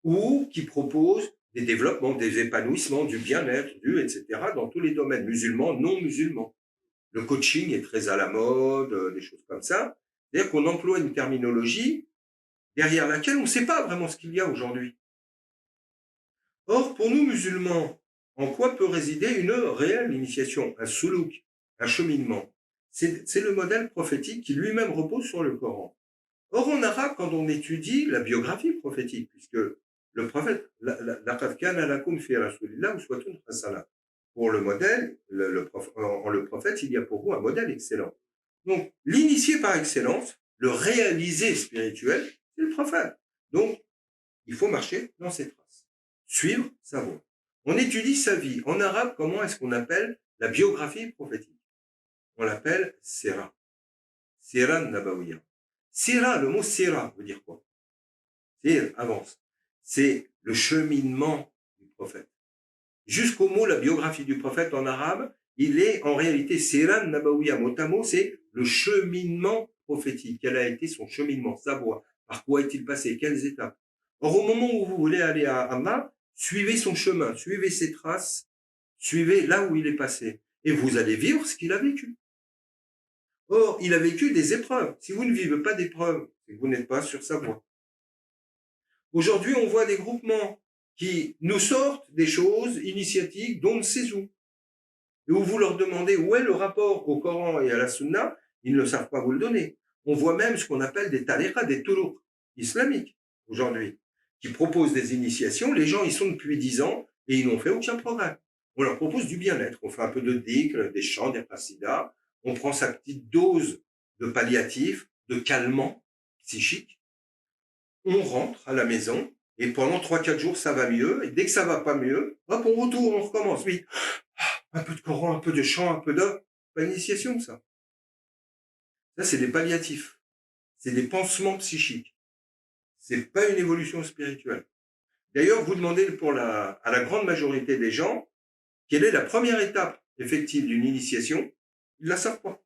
ou qui proposent des développements, des épanouissements, du bien-être, etc., dans tous les domaines, musulmans, non musulmans. Le coaching est très à la mode, des choses comme ça. C'est-à-dire qu'on emploie une terminologie derrière laquelle on ne sait pas vraiment ce qu'il y a aujourd'hui. Or, pour nous musulmans, en quoi peut résider une réelle initiation, un soulouk, un cheminement? C'est le modèle prophétique qui lui-même repose sur le Coran. Or, en arabe, quand on étudie la biographie prophétique, puisque le prophète, laqad kana lakum fi rasulillah uswatun hasana. Pour le modèle, en le prophète, il y a pour vous un modèle excellent. Donc, l'initié par excellence, le réalisé spirituel, c'est le prophète. Donc, il faut marcher dans ses traces, suivre sa voie. On étudie sa vie. En arabe, comment est-ce qu'on appelle la biographie prophétique? On l'appelle Sira. Sira Nabawiya. Sira, le mot Sira veut dire quoi? C'est avance. C'est le cheminement du prophète. Jusqu'au mot, la biographie du prophète en arabe, il est en réalité Sira Nabawiya. Mot à mot, c'est le cheminement prophétique. Quel a été son cheminement, sa voie? Par quoi est-il passé? Quelles étapes? Or, au moment où vous voulez aller à Allah, suivez son chemin, suivez ses traces, suivez là où il est passé. Et vous allez vivre ce qu'il a vécu. Or, il a vécu des épreuves. Si vous ne vivez pas d'épreuves, c'est que vous n'êtes pas sur sa voie. Aujourd'hui, on voit des groupements qui nous sortent des choses initiatiques dont on ne sait où. Et où vous leur demandez où est le rapport au Coran et à la Sunna, ils ne savent pas vous le donner. On voit même ce qu'on appelle des tariqas, des touruq islamiques aujourd'hui, qui proposent des initiations. Les gens y sont depuis 10 ans et ils n'ont fait aucun progrès. On leur propose du bien-être. On fait un peu de dhikr, des chants, des qasidas. On prend sa petite dose de palliatifs, de calmants psychiques. On rentre à la maison et pendant 3-4 jours, ça va mieux. Et dès que ça va pas mieux, hop, on retourne, on recommence. Oui, un peu de Coran, un peu de chant, un peu d'œuvre. Pas d'initiation, ça. Ça, c'est des palliatifs. C'est des pansements psychiques. C'est pas une évolution spirituelle. D'ailleurs, vous demandez à la grande majorité des gens quelle est la première étape effective d'une initiation, ils la savent pas.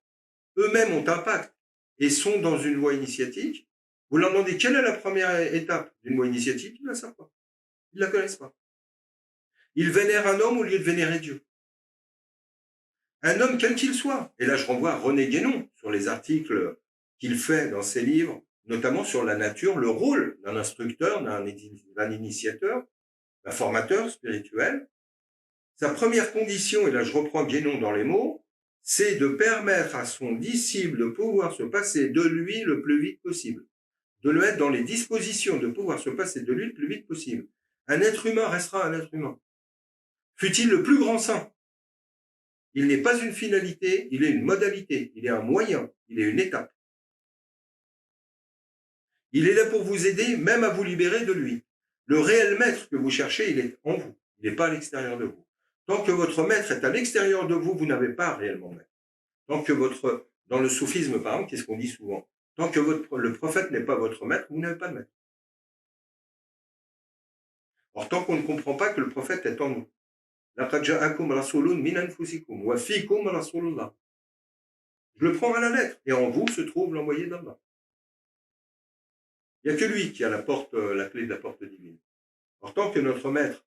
Eux-mêmes ont un pacte et sont dans une voie initiatique. Vous leur demandez quelle est la première étape d'une voie initiatique, ils ne la savent pas. Ils ne la connaissent pas. Ils vénèrent un homme au lieu de vénérer Dieu. Un homme quel qu'il soit. Et là, je renvoie à René Guénon sur les articles qu'il fait dans ses livres, notamment sur la nature, le rôle d'un instructeur, d'un initiateur, d'un formateur spirituel. Sa première condition, et là je reprends Guénon dans les mots, c'est de permettre à son disciple de pouvoir se passer de lui le plus vite possible, de le mettre dans les dispositions de pouvoir se passer de lui le plus vite possible. Un être humain restera un être humain. Fût-il le plus grand saint, il n'est pas une finalité, il est une modalité, il est un moyen, il est une étape. Il est là pour vous aider, même à vous libérer de lui. Le réel maître que vous cherchez, il est en vous, il n'est pas à l'extérieur de vous. Tant que votre maître est à l'extérieur de vous, vous n'avez pas réellement maître. Tant que dans le soufisme, par exemple, qu'est-ce qu'on dit souvent? Tant que le prophète n'est pas votre maître, vous n'avez pas de maître. Or, tant qu'on ne comprend pas que le prophète est en nous. لَقَدْ جَاءَكُمْ رَسُولٌ مِنْ أَنْفُسِكُمْ وَفِيكُمْ رَسُولُ اللَّهِ. Je le prends à la lettre. Et en vous se trouve l'envoyé d'Allah. Il n'y a que lui qui a la clé de la porte divine. Or, tant que notre maître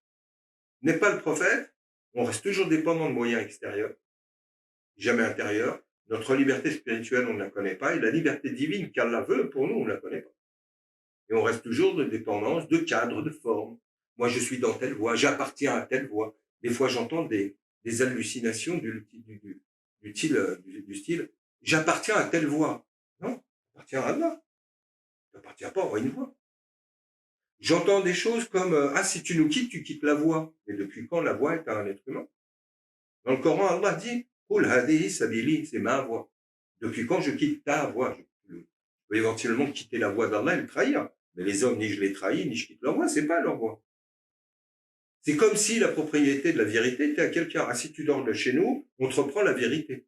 n'est pas le prophète, on reste toujours dépendant de moyens extérieurs, jamais intérieurs. Notre liberté spirituelle, on ne la connaît pas. Et la liberté divine qu'Allah veut, pour nous, on ne la connaît pas. Et on reste toujours de dépendance, de cadre, de forme. Moi, je suis dans telle voie, j'appartiens à telle voie. Des fois, j'entends des hallucinations du style « j'appartiens à telle voie ». Non, j'appartiens à Allah. Tu n'appartiens pas à une voie. J'entends des choses comme « ah, si tu nous quittes, tu quittes la voie ». Mais depuis quand la voie est à un être humain? Dans le Coran, Allah dit « Qul hadihi sabili », c'est ma voie. Depuis quand je quitte ta voie? Je peux éventuellement quitter la voie d'Allah et le trahir. Mais les hommes, ni je les trahis, ni je quitte leur voie, c'est pas leur voie. C'est comme si la propriété de la vérité était à quelqu'un. Ah, si tu dors de chez nous, on te reprend la vérité.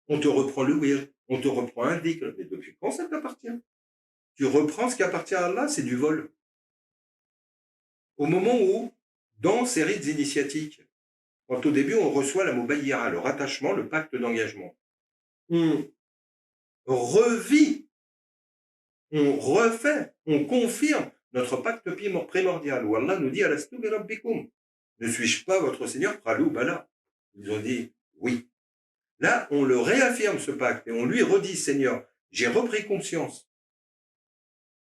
On te reprend le wir, on te reprend un dhikr. Mais depuis quand ça t'appartient? Tu reprends ce qui appartient à Allah, c'est du vol. Au moment où, dans ces rites initiatiques, quand au début on reçoit la mubayya, le rattachement, le pacte d'engagement, on revit, on refait, on confirme notre pacte primordial, où Allah nous dit Alastu bi rabbikum, ne suis-je pas votre Seigneur? Pralou bala. Ils ont dit oui. Là, on le réaffirme ce pacte et on lui redit Seigneur, j'ai repris conscience.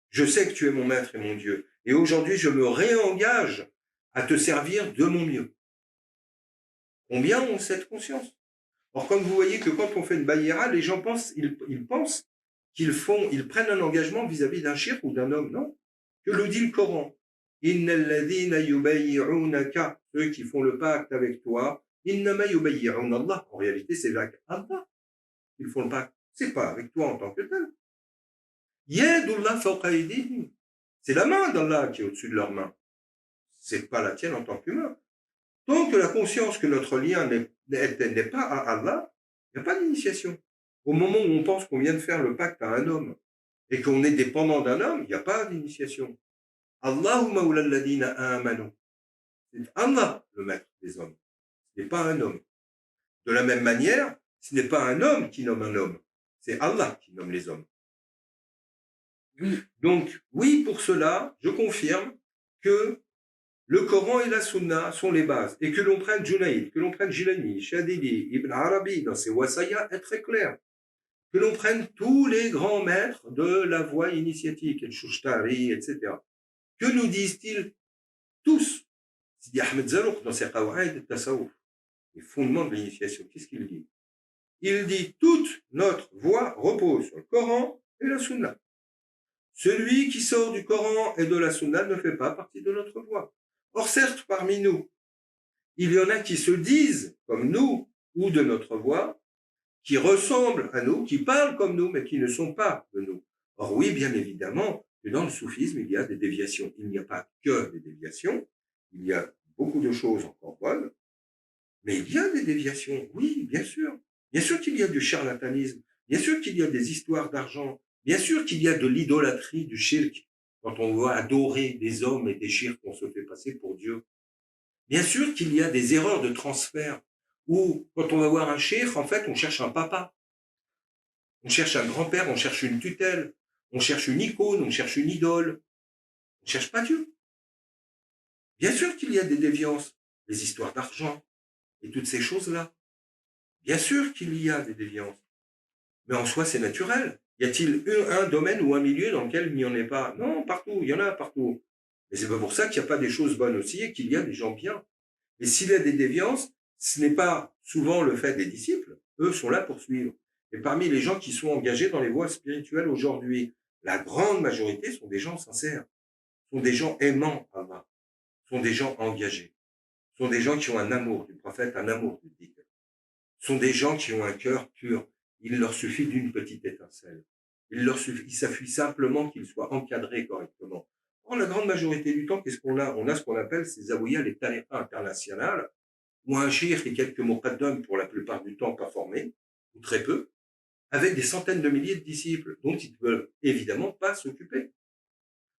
Je sais que tu es mon maître et mon Dieu. Et aujourd'hui, je me réengage à te servir de mon mieux. Combien ont cette conscience? Or, comme vous voyez que quand on fait une baïra, les gens pensent, ils pensent ils prennent un engagement vis-à-vis d'un shirk ou d'un homme. Non. Que le dit le Coran. Innal ladhina yubayyi'unaka, ceux qui font le pacte avec toi, innama yubayyi'una Allah. En réalité, c'est avec Allah qu'ils font le pacte. C'est pas avec toi en tant que tel. Yadullah fawqa aydihim. C'est la main d'Allah qui est au-dessus de leurs mains. C'est pas la tienne en tant qu'humain. Tant que la conscience que notre lien n'est pas à Allah, il n'y a pas d'initiation. Au moment où on pense qu'on vient de faire le pacte à un homme et qu'on est dépendant d'un homme, il n'y a pas d'initiation. Allahumma ulalladina amanu. C'est Allah le maître des hommes. Ce n'est pas un homme. De la même manière, ce n'est pas un homme qui nomme un homme. C'est Allah qui nomme les hommes. Donc, oui, pour cela, je confirme que le Coran et la Sunna sont les bases. Et que l'on prenne Junaïd, que l'on prenne Jilani, Shadili, Ibn Arabi, dans ses Wasaya, est très clair. Que l'on prenne tous les grands maîtres de la voie initiatique, el Shushtari, etc. Que nous disent-ils tous? Sidi Ahmed Zalouk, dans ses Qawaïd et Tasawuf, les fondements de l'initiation, qu'est-ce qu'il dit? Il dit toute notre voie repose sur le Coran et la Sunna. Celui qui sort du Coran et de la Sunna ne fait pas partie de notre voie. Or, certes, parmi nous, il y en a qui se disent comme nous ou de notre voix, qui ressemblent à nous, qui parlent comme nous, mais qui ne sont pas de nous. Or oui, bien évidemment, que dans le soufisme, il y a des déviations. Il n'y a pas que des déviations, il y a beaucoup de choses encore bonnes, mais il y a des déviations, oui, bien sûr. Bien sûr qu'il y a du charlatanisme, bien sûr qu'il y a des histoires d'argent, bien sûr qu'il y a de l'idolâtrie, du shirk, quand on va adorer des hommes et des shirks qu'on se fait passer pour Dieu. Bien sûr qu'il y a des erreurs de transfert, où quand on va voir un cheikh, en fait, on cherche un papa, on cherche un grand-père, on cherche une tutelle, on cherche une icône, on cherche une idole, on cherche pas Dieu. Bien sûr qu'il y a des déviances, les histoires d'argent et toutes ces choses-là. Bien sûr qu'il y a des déviances, mais en soi, c'est naturel. Y a-t-il un domaine ou un milieu dans lequel il n'y en ait pas? Non, partout, il y en a partout. Mais c'est pas pour ça qu'il n'y a pas des choses bonnes aussi et qu'il y a des gens bien. Et s'il y a des déviances, ce n'est pas souvent le fait des disciples. Eux sont là pour suivre. Et parmi les gens qui sont engagés dans les voies spirituelles aujourd'hui, la grande majorité sont des gens sincères, sont des gens aimants Allah, sont des gens engagés, sont des gens qui ont un amour du prophète, un amour du dhikr, sont des gens qui ont un cœur pur. Il leur suffit d'une petite étincelle. Il suffit simplement qu'ils soient encadrés correctement. En la grande majorité du temps, qu'est-ce qu'on a? On a ce qu'on appelle ces zaouïas, les tariqas internationales, ou un shir et quelques muqaddam pour la plupart du temps pas formés, ou très peu, avec des centaines de milliers de disciples, dont ils ne veulent évidemment pas s'occuper.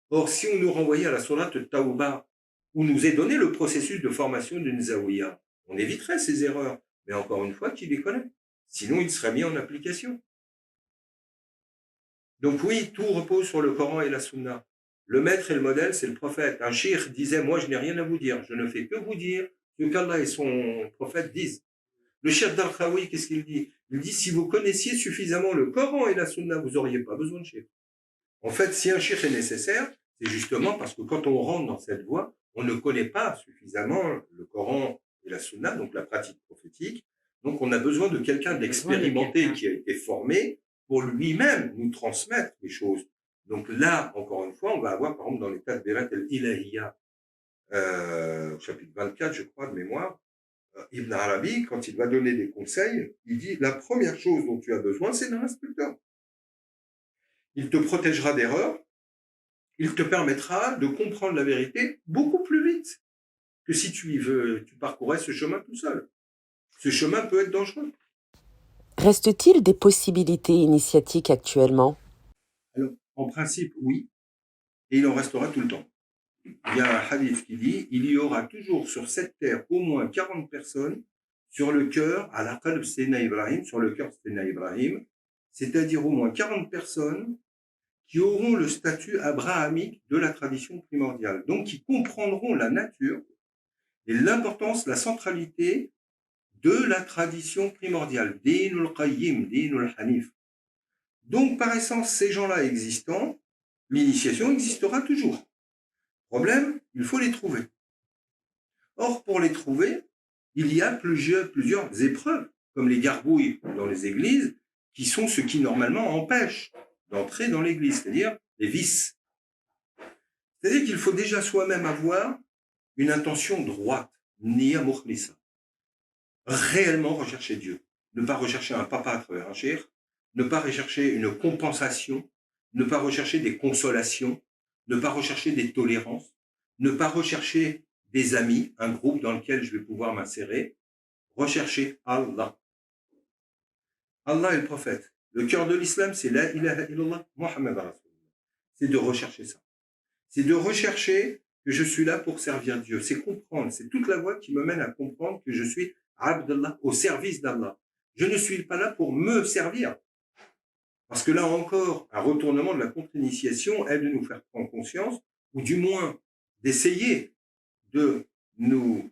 Or, si on nous renvoyait à la sourate Tawbah, où nous est donné le processus de formation d'une zaouïa, on éviterait ces erreurs. Mais encore une fois, qui les connaît? Sinon, il serait mis en application. Donc oui, tout repose sur le Coran et la Sunna. Le maître et le modèle, c'est le prophète. Un shir disait, moi, je n'ai rien à vous dire. Je ne fais que vous dire ce qu'Allah et son prophète disent. Le shir d'Al-Khawi, qu'est-ce qu'il dit? Il dit, si vous connaissiez suffisamment le Coran et la Sunna, vous n'auriez pas besoin de shir. En fait, si un shir est nécessaire, c'est justement parce que quand on rentre dans cette voie, on ne connaît pas suffisamment le Coran et la Sunna, donc la pratique prophétique. Donc, on a besoin de quelqu'un d'expérimenté qui a été formé pour lui-même nous transmettre les choses. Donc là, encore une fois, on va avoir, par exemple, dans les tas de Berat el-Ilahiyya, chapitre 24, je crois, de mémoire, Ibn Arabi, quand il va donner des conseils, il dit, la première chose dont tu as besoin, c'est d'un instructeur. Il te protégera d'erreurs, il te permettra de comprendre la vérité beaucoup plus vite que si tu parcourais ce chemin tout seul. Ce chemin peut être dangereux. Reste-t-il des possibilités initiatiques actuellement? Alors, en principe, oui, et il en restera tout le temps. Il y a un hadith qui dit, il y aura toujours sur cette terre au moins 40 personnes sur le cœur, à la qalb Sayyidina Ibrahim, sur le cœur de Sayyidina Ibrahim, c'est-à-dire au moins 40 personnes qui auront le statut abrahamique de la tradition primordiale, donc qui comprendront la nature et l'importance, la centralité de la tradition primordiale, Dinul Qayyim, Dinul Hanif. Donc, par essence, ces gens-là existant, l'initiation existera toujours. Problème, il faut les trouver. Or, pour les trouver, il y a plusieurs épreuves, comme les gargouilles dans les églises, qui sont ce qui normalement empêche d'entrer dans l'église, c'est-à-dire les vices. C'est-à-dire qu'il faut déjà soi-même avoir une intention droite, niya mukhlisa. Réellement rechercher Dieu. Ne pas rechercher un papa à travers un cheikh, ne pas rechercher une compensation, ne pas rechercher des consolations, ne pas rechercher des tolérances, ne pas rechercher des amis, un groupe dans lequel je vais pouvoir m'insérer, rechercher Allah. Allah est le prophète. Le cœur de l'islam, c'est la ilaha illallah, Muhammad Rasulullah. C'est de rechercher ça. C'est de rechercher que je suis là pour servir Dieu. C'est comprendre. C'est toute la voie qui me mène à comprendre que je suis Abdallah, au service d'Allah. Je ne suis pas là pour me servir. Parce que là encore, un retournement de la contre-initiation est de nous faire prendre conscience, ou du moins d'essayer de nous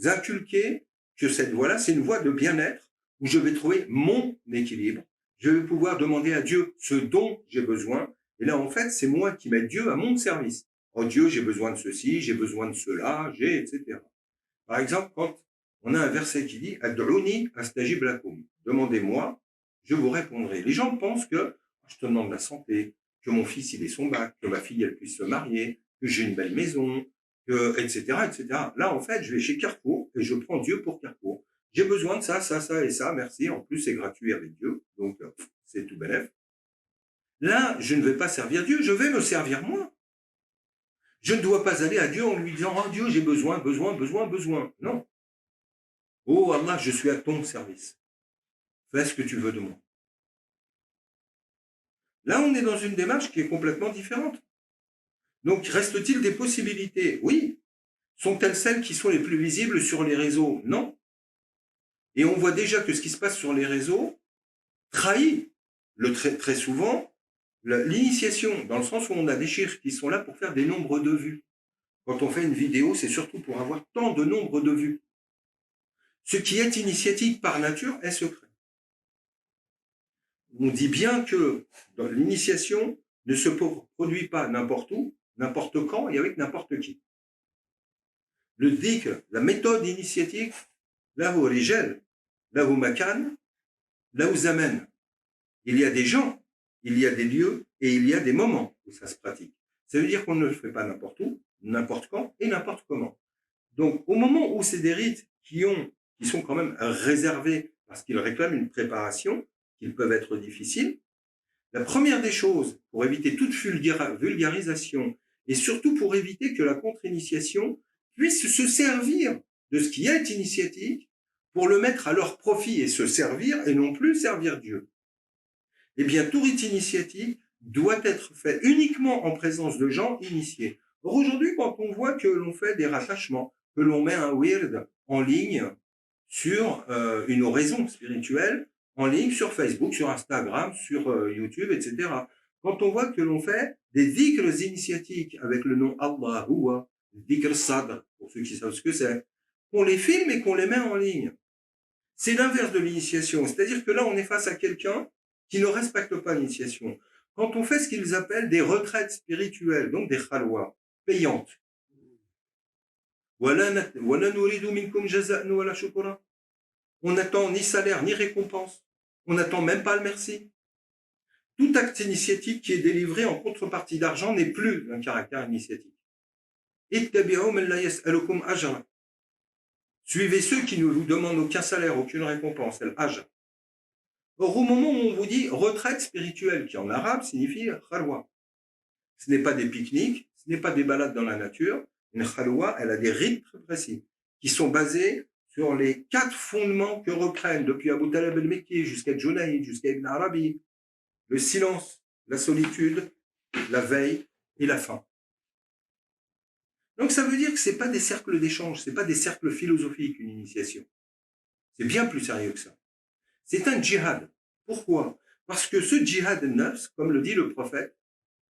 inculquer que cette voie-là, c'est une voie de bien-être, où je vais trouver mon équilibre. Je vais pouvoir demander à Dieu ce dont j'ai besoin. Et là, en fait, c'est moi qui mets Dieu à mon service. Oh Dieu, j'ai besoin de ceci, j'ai besoin de cela, etc. Par exemple, quand on a un verset qui dit « Ad'ouni astajib lakum » « Demandez-moi, je vous répondrai ». Les gens pensent que je te demande la santé, que mon fils il ait son bac, que ma fille elle puisse se marier, que j'ai une belle maison, que, etc., etc. Là, en fait, je vais chez Carrefour et je prends Dieu pour Carrefour. J'ai besoin de ça, ça, ça et ça, merci. En plus, c'est gratuit avec Dieu, donc c'est tout bénef. Là, je ne vais pas servir Dieu, je vais me servir moi. Je ne dois pas aller à Dieu en lui disant « Oh Dieu, j'ai besoin. » Non. Oh Allah, je suis à ton service. Fais ce que tu veux de moi. Là, on est dans une démarche qui est complètement différente. Donc, reste-t-il des possibilités? Oui. Sont-elles celles qui sont les plus visibles sur les réseaux? Non. Et on voit déjà que ce qui se passe sur les réseaux trahit très souvent l'initiation, dans le sens où on a des chiffres qui sont là pour faire des nombres de vues. Quand on fait une vidéo, c'est surtout pour avoir tant de nombres de vues. Ce qui est initiatique par nature est secret. On dit bien que dans l'initiation ne se produit pas n'importe où, n'importe quand et avec n'importe qui. Le dhikr, la méthode initiatique, là où rijal, là où makan, là où zaman. Il y a des gens, il y a des lieux et il y a des moments où ça se pratique. Ça veut dire qu'on ne le fait pas n'importe où, n'importe quand et n'importe comment. Donc, au moment où c'est des rites qui sont quand même réservés parce qu'ils réclament une préparation, qu'ils peuvent être difficiles, la première des choses, pour éviter toute vulgarisation et surtout pour éviter que la contre-initiation puisse se servir de ce qui est initiatique pour le mettre à leur profit et se servir et non plus servir Dieu. Eh bien, tout rite initiatique doit être fait uniquement en présence de gens initiés. Or, aujourd'hui, quand on voit que l'on fait des rattachements, que l'on met un weird en ligne sur une oraison spirituelle, en ligne sur Facebook, sur Instagram, sur YouTube, etc. Quand on voit que l'on fait des dhikrs initiatiques avec le nom Allah, Huwa, dhikr sadr, pour ceux qui savent ce que c'est, qu'on les filme et qu'on les met en ligne. C'est l'inverse de l'initiation. C'est-à-dire que là, on est face à quelqu'un qui ne respecte pas l'initiation. Quand on fait ce qu'ils appellent des retraites spirituelles, donc des khalwa, payantes, on n'attend ni salaire ni récompense. On n'attend même pas le merci. Tout acte initiatique qui est délivré en contrepartie d'argent n'est plus d'un caractère initiatique. Suivez ceux qui ne vous demandent aucun salaire, aucune récompense, al-ajr. Or, au moment où on vous dit retraite spirituelle, qui en arabe signifie khalwa, ce n'est pas des pique-niques, ce n'est pas des balades dans la nature. Une khalwa, elle a des rites très précis, qui sont basés sur les 4 fondements que reprennent depuis Abu Talib al-Mekki jusqu'à Junayd, jusqu'à Ibn Arabi: le silence, la solitude, la veille et la faim. Donc ça veut dire que c'est pas des cercles d'échange, c'est pas des cercles philosophiques, une initiation. C'est bien plus sérieux que ça. C'est un djihad. Pourquoi? Parce que ce djihad al-nafs, comme le dit le prophète,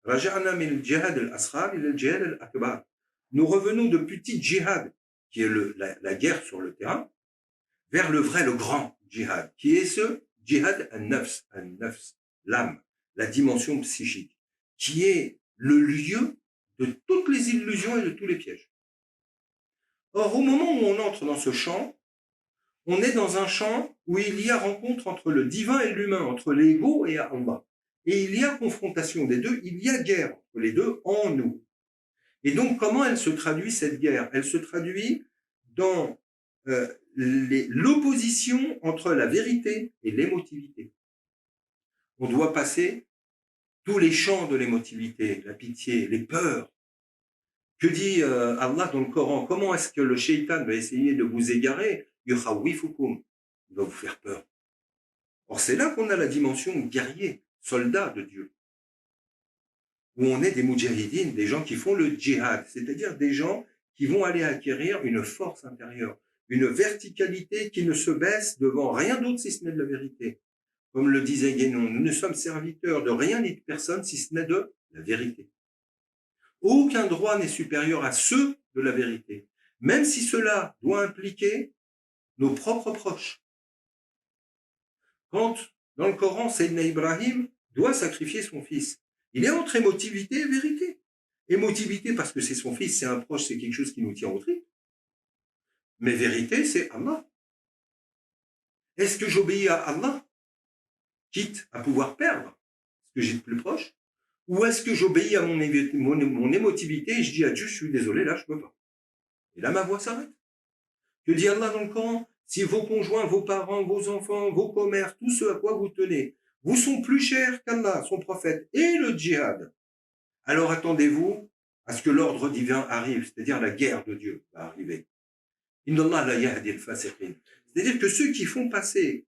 Raja'na min al-djihad al-asghar ila al-djihad al-akbar. Nous revenons de petit djihad, qui est la guerre sur le terrain, vers le vrai, le grand djihad, qui est ce djihad al-nafs, l'âme, la dimension psychique, qui est le lieu de toutes les illusions et de tous les pièges. Or, au moment où on entre dans ce champ, on est dans un champ où il y a rencontre entre le divin et l'humain, entre l'ego et Allah. Et il y a confrontation des deux, il y a guerre entre les deux en nous. Et donc, comment elle se traduit, cette guerre? Elle se traduit dans l'opposition entre la vérité et l'émotivité. On doit passer tous les champs de l'émotivité, la pitié, les peurs. Que dit Allah dans le Coran? Comment est-ce que le shaitan va essayer de vous égarer? Yukhawifukum. Il va vous faire peur. Or, c'est là qu'on a la dimension guerrier, soldat de Dieu. Où on est des mujahidines, des gens qui font le djihad, c'est-à-dire des gens qui vont aller acquérir une force intérieure, une verticalité qui ne se baisse devant rien d'autre si ce n'est de la vérité. Comme le disait Guénon, nous ne sommes serviteurs de rien ni de personne si ce n'est de la vérité. Aucun droit n'est supérieur à ceux de la vérité, même si cela doit impliquer nos propres proches. Quand, dans le Coran, Sayyidina Ibrahim doit sacrifier son fils, il est entre émotivité et vérité. Émotivité parce que c'est son fils, c'est un proche, c'est quelque chose qui nous tient au tripes. Mais vérité, c'est Allah. Est-ce que j'obéis à Allah, quitte à pouvoir perdre ce que j'ai de plus proche? Ou est-ce que j'obéis à mon émotivité et je dis à Dieu, je suis désolé, là, je peux pas. Et là, ma voix s'arrête. Que dit Allah dans le Coran? Si vos conjoints, vos parents, vos enfants, vos commerces, tout ce à quoi vous tenez, vous sont plus chers qu'Allah, son prophète et le djihad, alors attendez-vous à ce que l'ordre divin arrive, c'est-à-dire la guerre de Dieu va arriver. Inna Allah la yahdi al-fasiqin. C'est-à-dire que ceux qui font passer,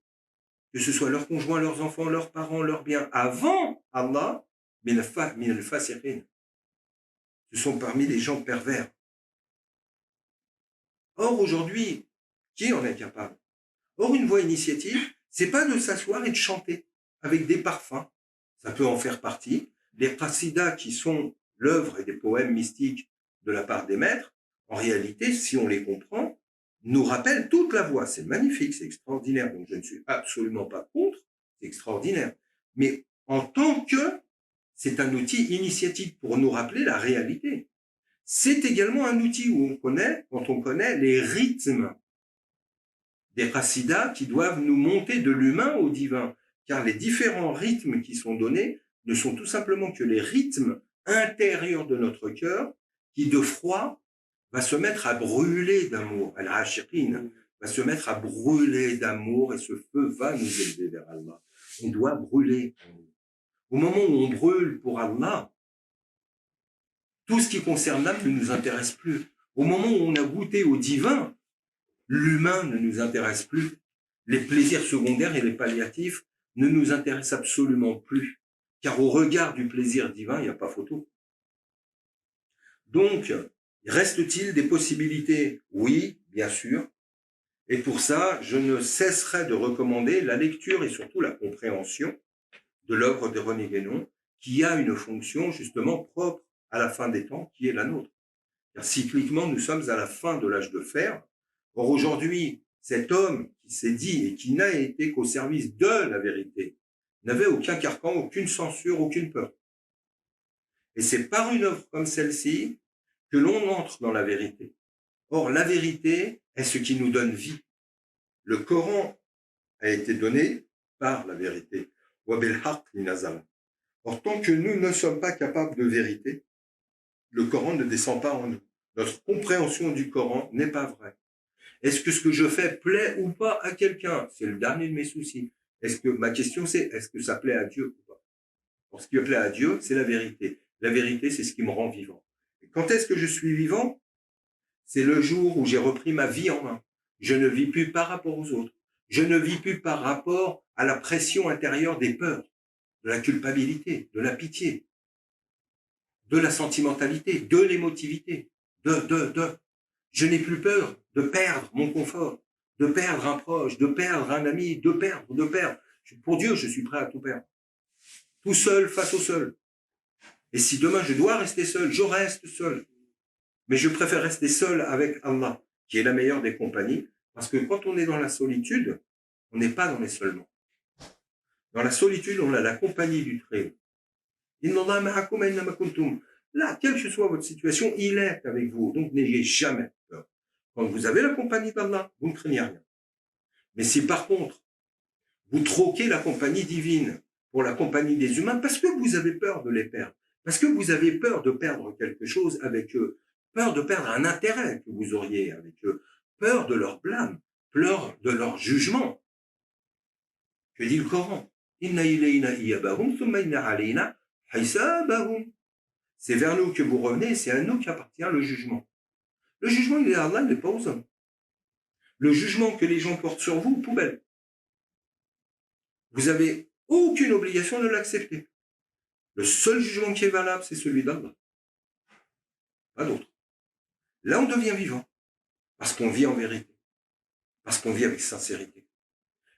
que ce soit leurs conjoints, leurs enfants, leurs parents, leurs biens, avant Allah, min al-fasiqin. Ce sont parmi les gens pervers. Or, aujourd'hui, qui en est capable? Or, une voie initiative, c'est pas de s'asseoir et de chanter avec des parfums. Ça peut en faire partie. Les qasidas qui sont l'œuvre et des poèmes mystiques de la part des maîtres, en réalité, si on les comprend, nous rappellent toute la voie. C'est magnifique, c'est extraordinaire. Donc, je ne suis absolument pas contre, c'est extraordinaire. Mais en tant que, c'est un outil initiatique pour nous rappeler la réalité. C'est également un outil où on connaît, quand on connaît les rythmes des qasidas qui doivent nous monter de l'humain au divin. Car les différents rythmes qui sont donnés ne sont tout simplement que les rythmes intérieurs de notre cœur qui, de froid, va se mettre à brûler d'amour. Al-Ashiqin va se mettre à brûler d'amour et ce feu va nous élever vers Allah. On doit brûler. Au moment où on brûle pour Allah, tout ce qui concerne l'âme ne nous intéresse plus. Au moment où on a goûté au divin, l'humain ne nous intéresse plus. Les plaisirs secondaires et les palliatifs ne nous intéressent absolument plus. Car au regard du plaisir divin, il n'y a pas photo. Donc, reste-t-il des possibilités? Oui, bien sûr. Et pour ça, je ne cesserai de recommander la lecture et surtout la compréhension de l'œuvre de René Guénon, qui a une fonction justement propre à la fin des temps, qui est la nôtre. Car cycliquement, nous sommes à la fin de l'âge de fer. Or, aujourd'hui, cet homme qui s'est dit et qui n'a été qu'au service de la vérité, n'avait aucun carcan, aucune censure, aucune peur. Et c'est par une œuvre comme celle-ci que l'on entre dans la vérité. Or, la vérité est ce qui nous donne vie. Le Coran a été donné par la vérité. Or, tant que nous ne sommes pas capables de vérité, le Coran ne descend pas en nous. Notre compréhension du Coran n'est pas vraie. Est-ce que ce que je fais plaît ou pas à quelqu'un? C'est le dernier de mes soucis. Ma question c'est, est-ce que ça plaît à Dieu ou pas? Or, ce qui plaît à Dieu, c'est la vérité. La vérité, c'est ce qui me rend vivant. Et quand est-ce que je suis vivant? C'est le jour où j'ai repris ma vie en main. Je ne vis plus par rapport aux autres. Je ne vis plus par rapport à la pression intérieure des peurs, de la culpabilité, de la pitié, de la sentimentalité, de l'émotivité, Je n'ai plus peur de perdre mon confort, de perdre un proche, de perdre un ami, de perdre. Pour Dieu, je suis prêt à tout perdre. Tout seul face au seul. Et si demain je dois rester seul, je reste seul. Mais je préfère rester seul avec Allah, qui est la meilleure des compagnies, parce que quand on est dans la solitude, on n'est pas dans l'isolement. Dans la solitude, on a la compagnie du Très-Haut. Là, quelle que soit votre situation, il est avec vous. Donc, n'ayez jamais peur. Quand vous avez la compagnie d'Allah, vous ne craignez rien. Mais si par contre, vous troquez la compagnie divine pour la compagnie des humains, parce que vous avez peur de les perdre, parce que vous avez peur de perdre quelque chose avec eux, peur de perdre un intérêt que vous auriez avec eux, peur de leur blâme, peur de leur jugement. Que dit le Coran? C'est vers nous que vous revenez, c'est à nous qu'appartient le jugement. Le jugement, il est à Allah, il n'est pas aux hommes. Le jugement que les gens portent sur vous, poubelle. Vous n'avez aucune obligation de l'accepter. Le seul jugement qui est valable, c'est celui d'Allah. Pas d'autre. Là, on devient vivant. Parce qu'on vit en vérité. Parce qu'on vit avec sincérité.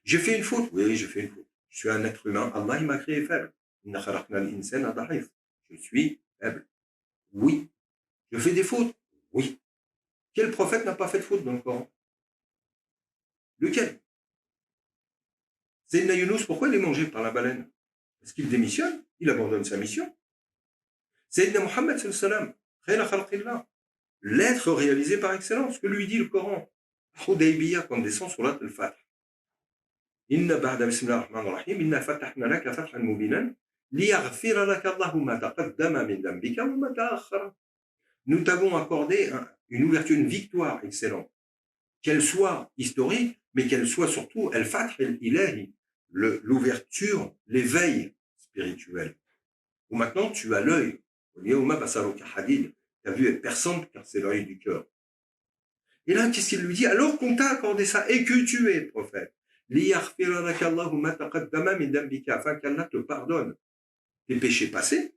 J'ai fait une faute. Oui, j'ai fait une faute. Je suis un être humain. Allah, il m'a créé faible. Je suis faible. Oui. Je fais des fautes. Oui. Quel prophète n'a pas fait de faute dans le Coran? Lequel? Sayyidina Yunus, pourquoi il est mangé par la baleine? Parce qu'il démissionne, il abandonne sa mission. Sayyidina Muhammad, l'être réalisé par excellence, que lui dit le Coran. Hudaybiyah, quand descend sur l'At al-Fath. Inna ba'da bismillah ar-Rahman ar-Rahim, inna fatahna laka fathan mubinan, liyaghfira laka Allahu ma taqaddama min dhanbika wa ma ta'akhkhara. Nous t'avons accordé une ouverture, une victoire excellente. Qu'elle soit historique, mais qu'elle soit surtout al-Fath al-Ilahi, l'ouverture, l'éveil spirituel. Où maintenant tu as l'œil. Tu as vu être personne, car c'est l'œil du cœur. Et là, qu'est-ce qu'il lui dit? Alors qu'on t'a accordé ça et que tu es prophète, afin qu'Allah te pardonne tes péchés passés,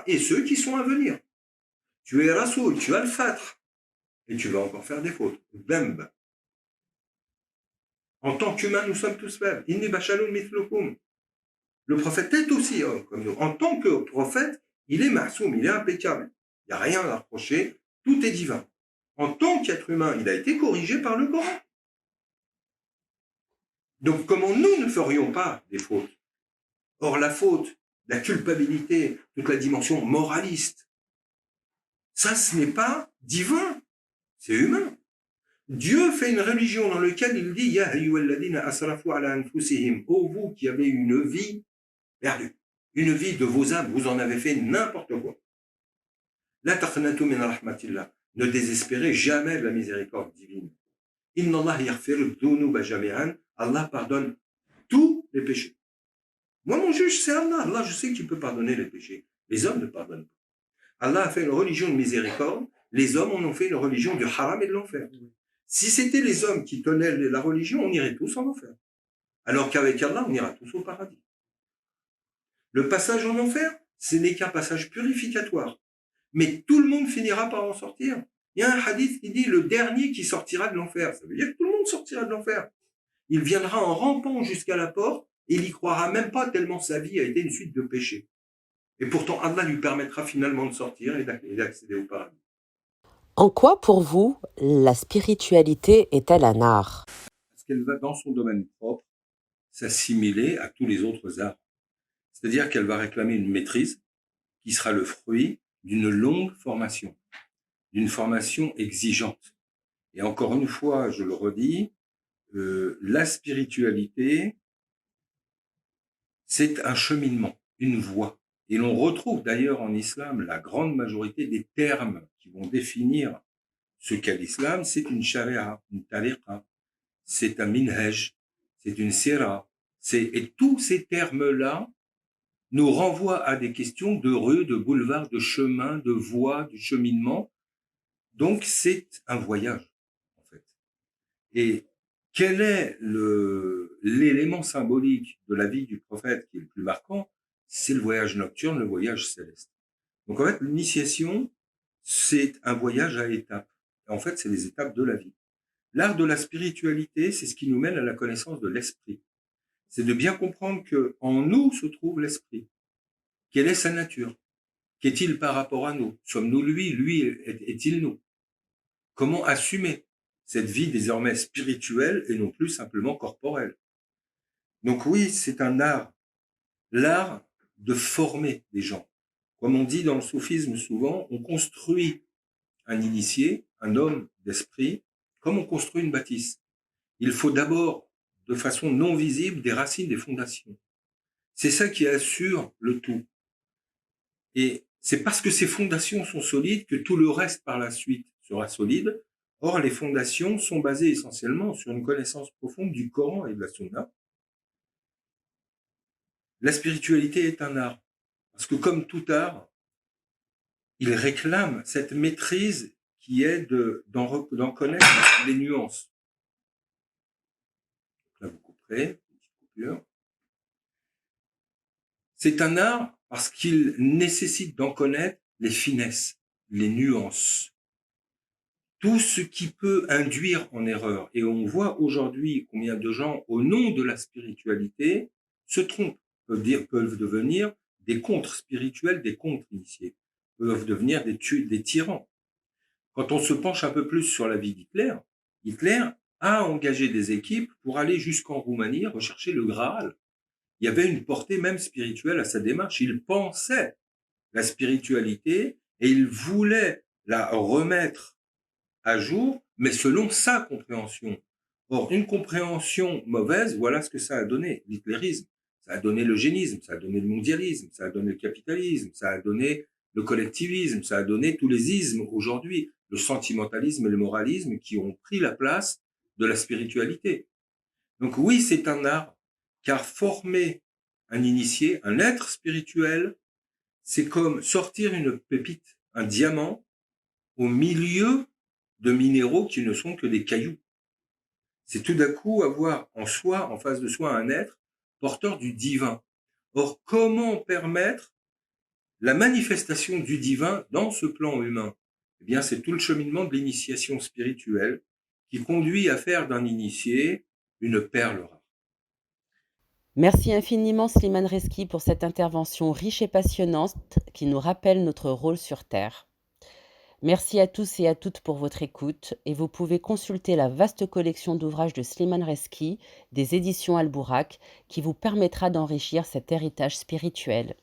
et ceux qui sont à venir. Tu es Rasoul, tu as le Fatr, et tu vas encore faire des fautes. Dhanb. En tant qu'humain, nous sommes tous faibles. Inni basharun mithlukum. Le prophète est aussi homme comme nous. En tant que prophète, il est ma'soum, il est impeccable. Il n'y a rien à reprocher, tout est divin. En tant qu'être humain, il a été corrigé par le Coran. Donc comment nous ne ferions pas des fautes? Or la faute, la culpabilité, toute la dimension moraliste, ça ce n'est pas divin, c'est humain. Dieu fait une religion dans laquelle il dit Ya ayyuhalladhina asrafu ala anfusihim, ô vous qui avez une vie perdue, une vie de vos âmes, vous en avez fait n'importe quoi. La taqnatu min rahmatillah, ne désespérez jamais de la miséricorde divine. Inna Allah yaghfiru dhunuba jami'an, Allah pardonne tous les péchés. Moi, mon juge, c'est Allah. Allah, je sais qu'il peut pardonner les péchés. Les hommes ne pardonnent pas. Allah a fait une religion de miséricorde. Les hommes en ont fait une religion du haram et de l'enfer. Si c'était les hommes qui tenaient la religion, on irait tous en enfer. Alors qu'avec Allah, on ira tous au paradis. Le passage en enfer, ce n'est qu'un passage purificatoire. Mais tout le monde finira par en sortir. Il y a un hadith qui dit le dernier qui sortira de l'enfer. Ça veut dire que tout le monde sortira de l'enfer. Il viendra en rampant jusqu'à la porte et il n'y croira même pas tellement sa vie a été une suite de péchés. Et pourtant, Allah lui permettra finalement de sortir et d'accéder au paradis. En quoi, pour vous, la spiritualité est-elle un art? Parce qu'elle va, dans son domaine propre, s'assimiler à tous les autres arts. C'est-à-dire qu'elle va réclamer une maîtrise qui sera le fruit d'une longue formation, d'une formation exigeante. Et encore une fois, je le redis, la spiritualité, c'est un cheminement, une voie. Et l'on retrouve d'ailleurs en islam la grande majorité des termes qui vont définir ce qu'est l'islam. C'est une sharia, une tariqa, c'est un minhaj, c'est une sira. Et tous ces termes-là nous renvoient à des questions de rue, de boulevard, de chemin, de voie, de cheminement. Donc c'est un voyage, en fait. Et quel est l'élément symbolique de la vie du prophète qui est le plus marquant? C'est le voyage nocturne, le voyage céleste. Donc en fait, l'initiation, c'est un voyage à étapes. En fait, c'est les étapes de la vie. L'art de la spiritualité, c'est ce qui nous mène à la connaissance de l'esprit. C'est de bien comprendre que en nous se trouve l'esprit. Quelle est sa nature? Qu'est-il par rapport à nous? Sommes-nous lui? Lui est-il nous? Comment assumer cette vie désormais spirituelle et non plus simplement corporelle? Donc oui, c'est un art, l'art de former des gens. Comme on dit dans le soufisme souvent, on construit un initié, un homme d'esprit, comme on construit une bâtisse. Il faut d'abord, de façon non visible, des racines, des fondations. C'est ça qui assure le tout. Et c'est parce que ces fondations sont solides que tout le reste par la suite sera solide. Or, les fondations sont basées essentiellement sur une connaissance profonde du Coran et de la Sunna. La spiritualité est un art. Parce que comme tout art, il réclame cette maîtrise qui est d'en connaître les nuances. Là, vous couperez, petite coupure. C'est un art parce qu'il nécessite d'en connaître les finesses, les nuances, tout ce qui peut induire en erreur. Et on voit aujourd'hui combien de gens, au nom de la spiritualité, se trompent, peuvent devenir des contre-spirituels, des contre-initiés, peuvent devenir des tyrans. Quand on se penche un peu plus sur la vie d'Hitler, Hitler a engagé des équipes pour aller jusqu'en Roumanie rechercher le Graal. Il y avait une portée même spirituelle à sa démarche. Il pensait la spiritualité et il voulait la remettre à jour, mais selon sa compréhension. Or, une compréhension mauvaise, voilà ce que ça a donné, l'hitlérisme. Ça a donné l'eugénisme, ça a donné le mondialisme, ça a donné le capitalisme, ça a donné le collectivisme, ça a donné tous les ismes aujourd'hui, le sentimentalisme et le moralisme qui ont pris la place de la spiritualité. Donc oui, c'est un art, car former un initié, un être spirituel, c'est comme sortir une pépite, un diamant, au milieu de minéraux qui ne sont que des cailloux. C'est tout d'un coup avoir en soi, en face de soi, un être porteur du divin. Or, comment permettre la manifestation du divin dans ce plan humain? Eh bien, c'est tout le cheminement de l'initiation spirituelle qui conduit à faire d'un initié une perle rare. Merci infiniment Slimane Reski pour cette intervention riche et passionnante qui nous rappelle notre rôle sur Terre. Merci à tous et à toutes pour votre écoute et vous pouvez consulter la vaste collection d'ouvrages de Slimane Reski des éditions Albourak qui vous permettra d'enrichir cet héritage spirituel.